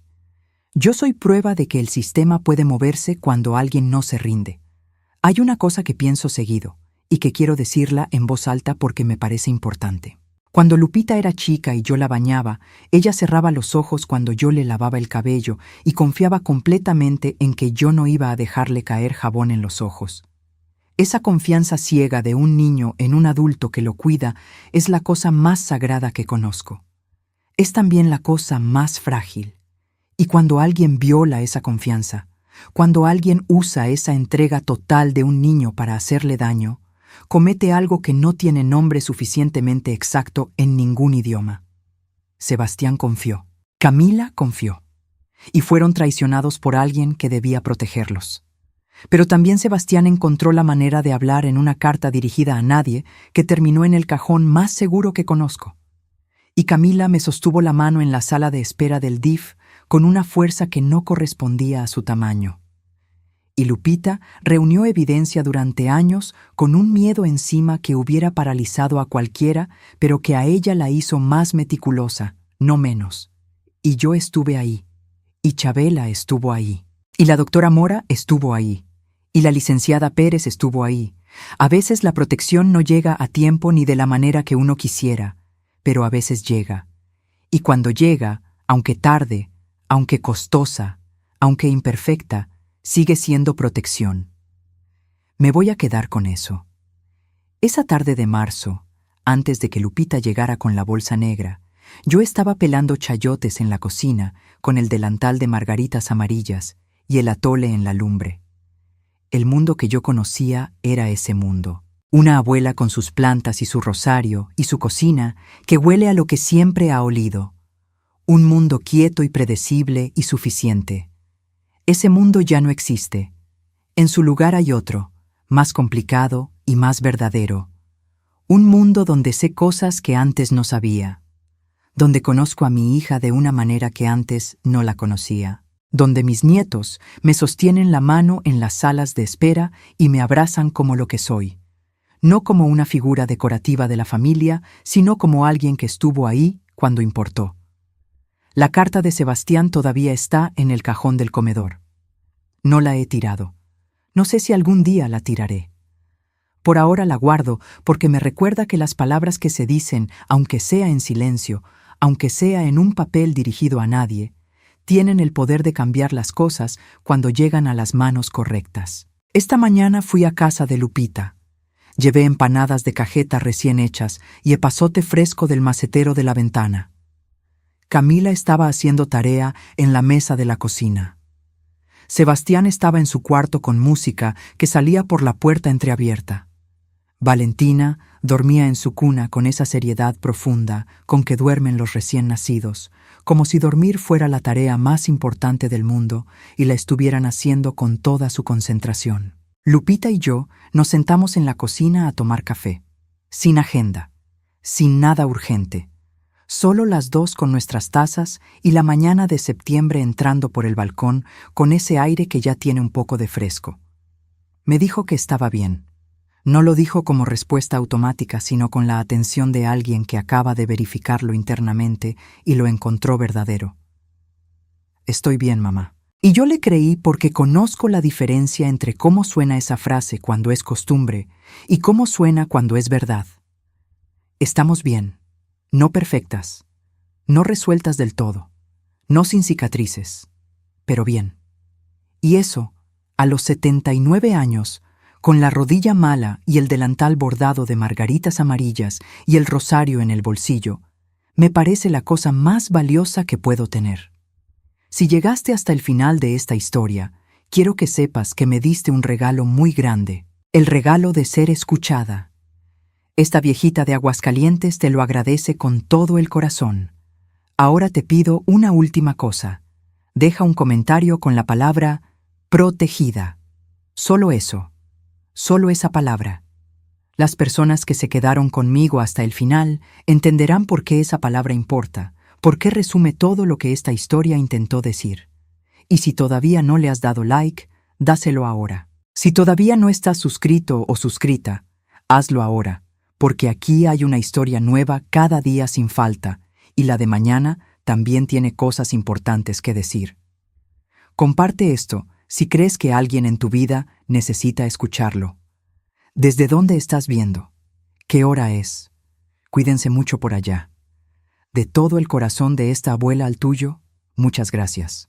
Yo soy prueba de que el sistema puede moverse cuando alguien no se rinde. Hay una cosa que pienso seguido y que quiero decirla en voz alta porque me parece importante. Cuando Lupita era chica y yo la bañaba, ella cerraba los ojos cuando yo le lavaba el cabello y confiaba completamente en que yo no iba a dejarle caer jabón en los ojos. Esa confianza ciega de un niño en un adulto que lo cuida es la cosa más sagrada que conozco. Es también la cosa más frágil. Y cuando alguien viola esa confianza, cuando alguien usa esa entrega total de un niño para hacerle daño, comete algo que no tiene nombre suficientemente exacto en ningún idioma. Sebastián confió. Camila confió. Y fueron traicionados por alguien que debía protegerlos. Pero también Sebastián encontró la manera de hablar en una carta dirigida a nadie que terminó en el cajón más seguro que conozco. Y Camila me sostuvo la mano en la sala de espera del DIF con una fuerza que no correspondía a su tamaño. Y Lupita reunió evidencia durante años con un miedo encima que hubiera paralizado a cualquiera, pero que a ella la hizo más meticulosa, no menos. Y yo estuve ahí. Y Chabela estuvo ahí. Y la doctora Mora estuvo ahí. Y la licenciada Pérez estuvo ahí. A veces la protección no llega a tiempo ni de la manera que uno quisiera, pero a veces llega. Y cuando llega, aunque tarde, aunque costosa, aunque imperfecta, sigue siendo protección. Me voy a quedar con eso. Esa tarde de marzo, antes de que Lupita llegara con la bolsa negra, yo estaba pelando chayotes en la cocina con el delantal de margaritas amarillas y el atole en la lumbre. El mundo que yo conocía era ese mundo. Una abuela con sus plantas y su rosario y su cocina que huele a lo que siempre ha olido. Un mundo quieto y predecible y suficiente. Ese mundo ya no existe. En su lugar hay otro, más complicado y más verdadero. Un mundo donde sé cosas que antes no sabía. Donde conozco a mi hija de una manera que antes no la conocía. Donde mis nietos me sostienen la mano en las salas de espera y me abrazan como lo que soy. No como una figura decorativa de la familia, sino como alguien que estuvo ahí cuando importó. La carta de Sebastián todavía está en el cajón del comedor. No la he tirado. No sé si algún día la tiraré. Por ahora la guardo porque me recuerda que las palabras que se dicen, aunque sea en silencio, aunque sea en un papel dirigido a nadie, tienen el poder de cambiar las cosas cuando llegan a las manos correctas. Esta mañana fui a casa de Lupita. Llevé empanadas de cajeta recién hechas y epazote fresco del macetero de la ventana. Camila estaba haciendo tarea en la mesa de la cocina. Sebastián estaba en su cuarto con música que salía por la puerta entreabierta. Valentina dormía en su cuna con esa seriedad profunda con que duermen los recién nacidos, como si dormir fuera la tarea más importante del mundo y la estuvieran haciendo con toda su concentración. Lupita y yo nos sentamos en la cocina a tomar café, sin agenda, sin nada urgente. Solo las dos con nuestras tazas y la mañana de septiembre entrando por el balcón con ese aire que ya tiene un poco de fresco. Me dijo que estaba bien. No lo dijo como respuesta automática, sino con la atención de alguien que acaba de verificarlo internamente y lo encontró verdadero. Estoy bien, mamá. Y yo le creí porque conozco la diferencia entre cómo suena esa frase cuando es costumbre y cómo suena cuando es verdad. Estamos bien. No perfectas, no resueltas del todo, no sin cicatrices, pero bien. Y eso, a los 79 años, con la rodilla mala y el delantal bordado de margaritas amarillas y el rosario en el bolsillo, me parece la cosa más valiosa que puedo tener. Si llegaste hasta el final de esta historia, quiero que sepas que me diste un regalo muy grande, el regalo de ser escuchada. Esta viejita de Aguascalientes te lo agradece con todo el corazón. Ahora te pido una última cosa. Deja un comentario con la palabra protegida. Solo eso. Solo esa palabra. Las personas que se quedaron conmigo hasta el final entenderán por qué esa palabra importa, por qué resume todo lo que esta historia intentó decir. Y si todavía no le has dado like, dáselo ahora. Si todavía no estás suscrito o suscrita, hazlo ahora, porque aquí hay una historia nueva cada día sin falta, y la de mañana también tiene cosas importantes que decir. Comparte esto si crees que alguien en tu vida necesita escucharlo. ¿Desde dónde estás viendo? ¿Qué hora es? Cuídense mucho por allá. De todo el corazón de esta abuela al tuyo, muchas gracias.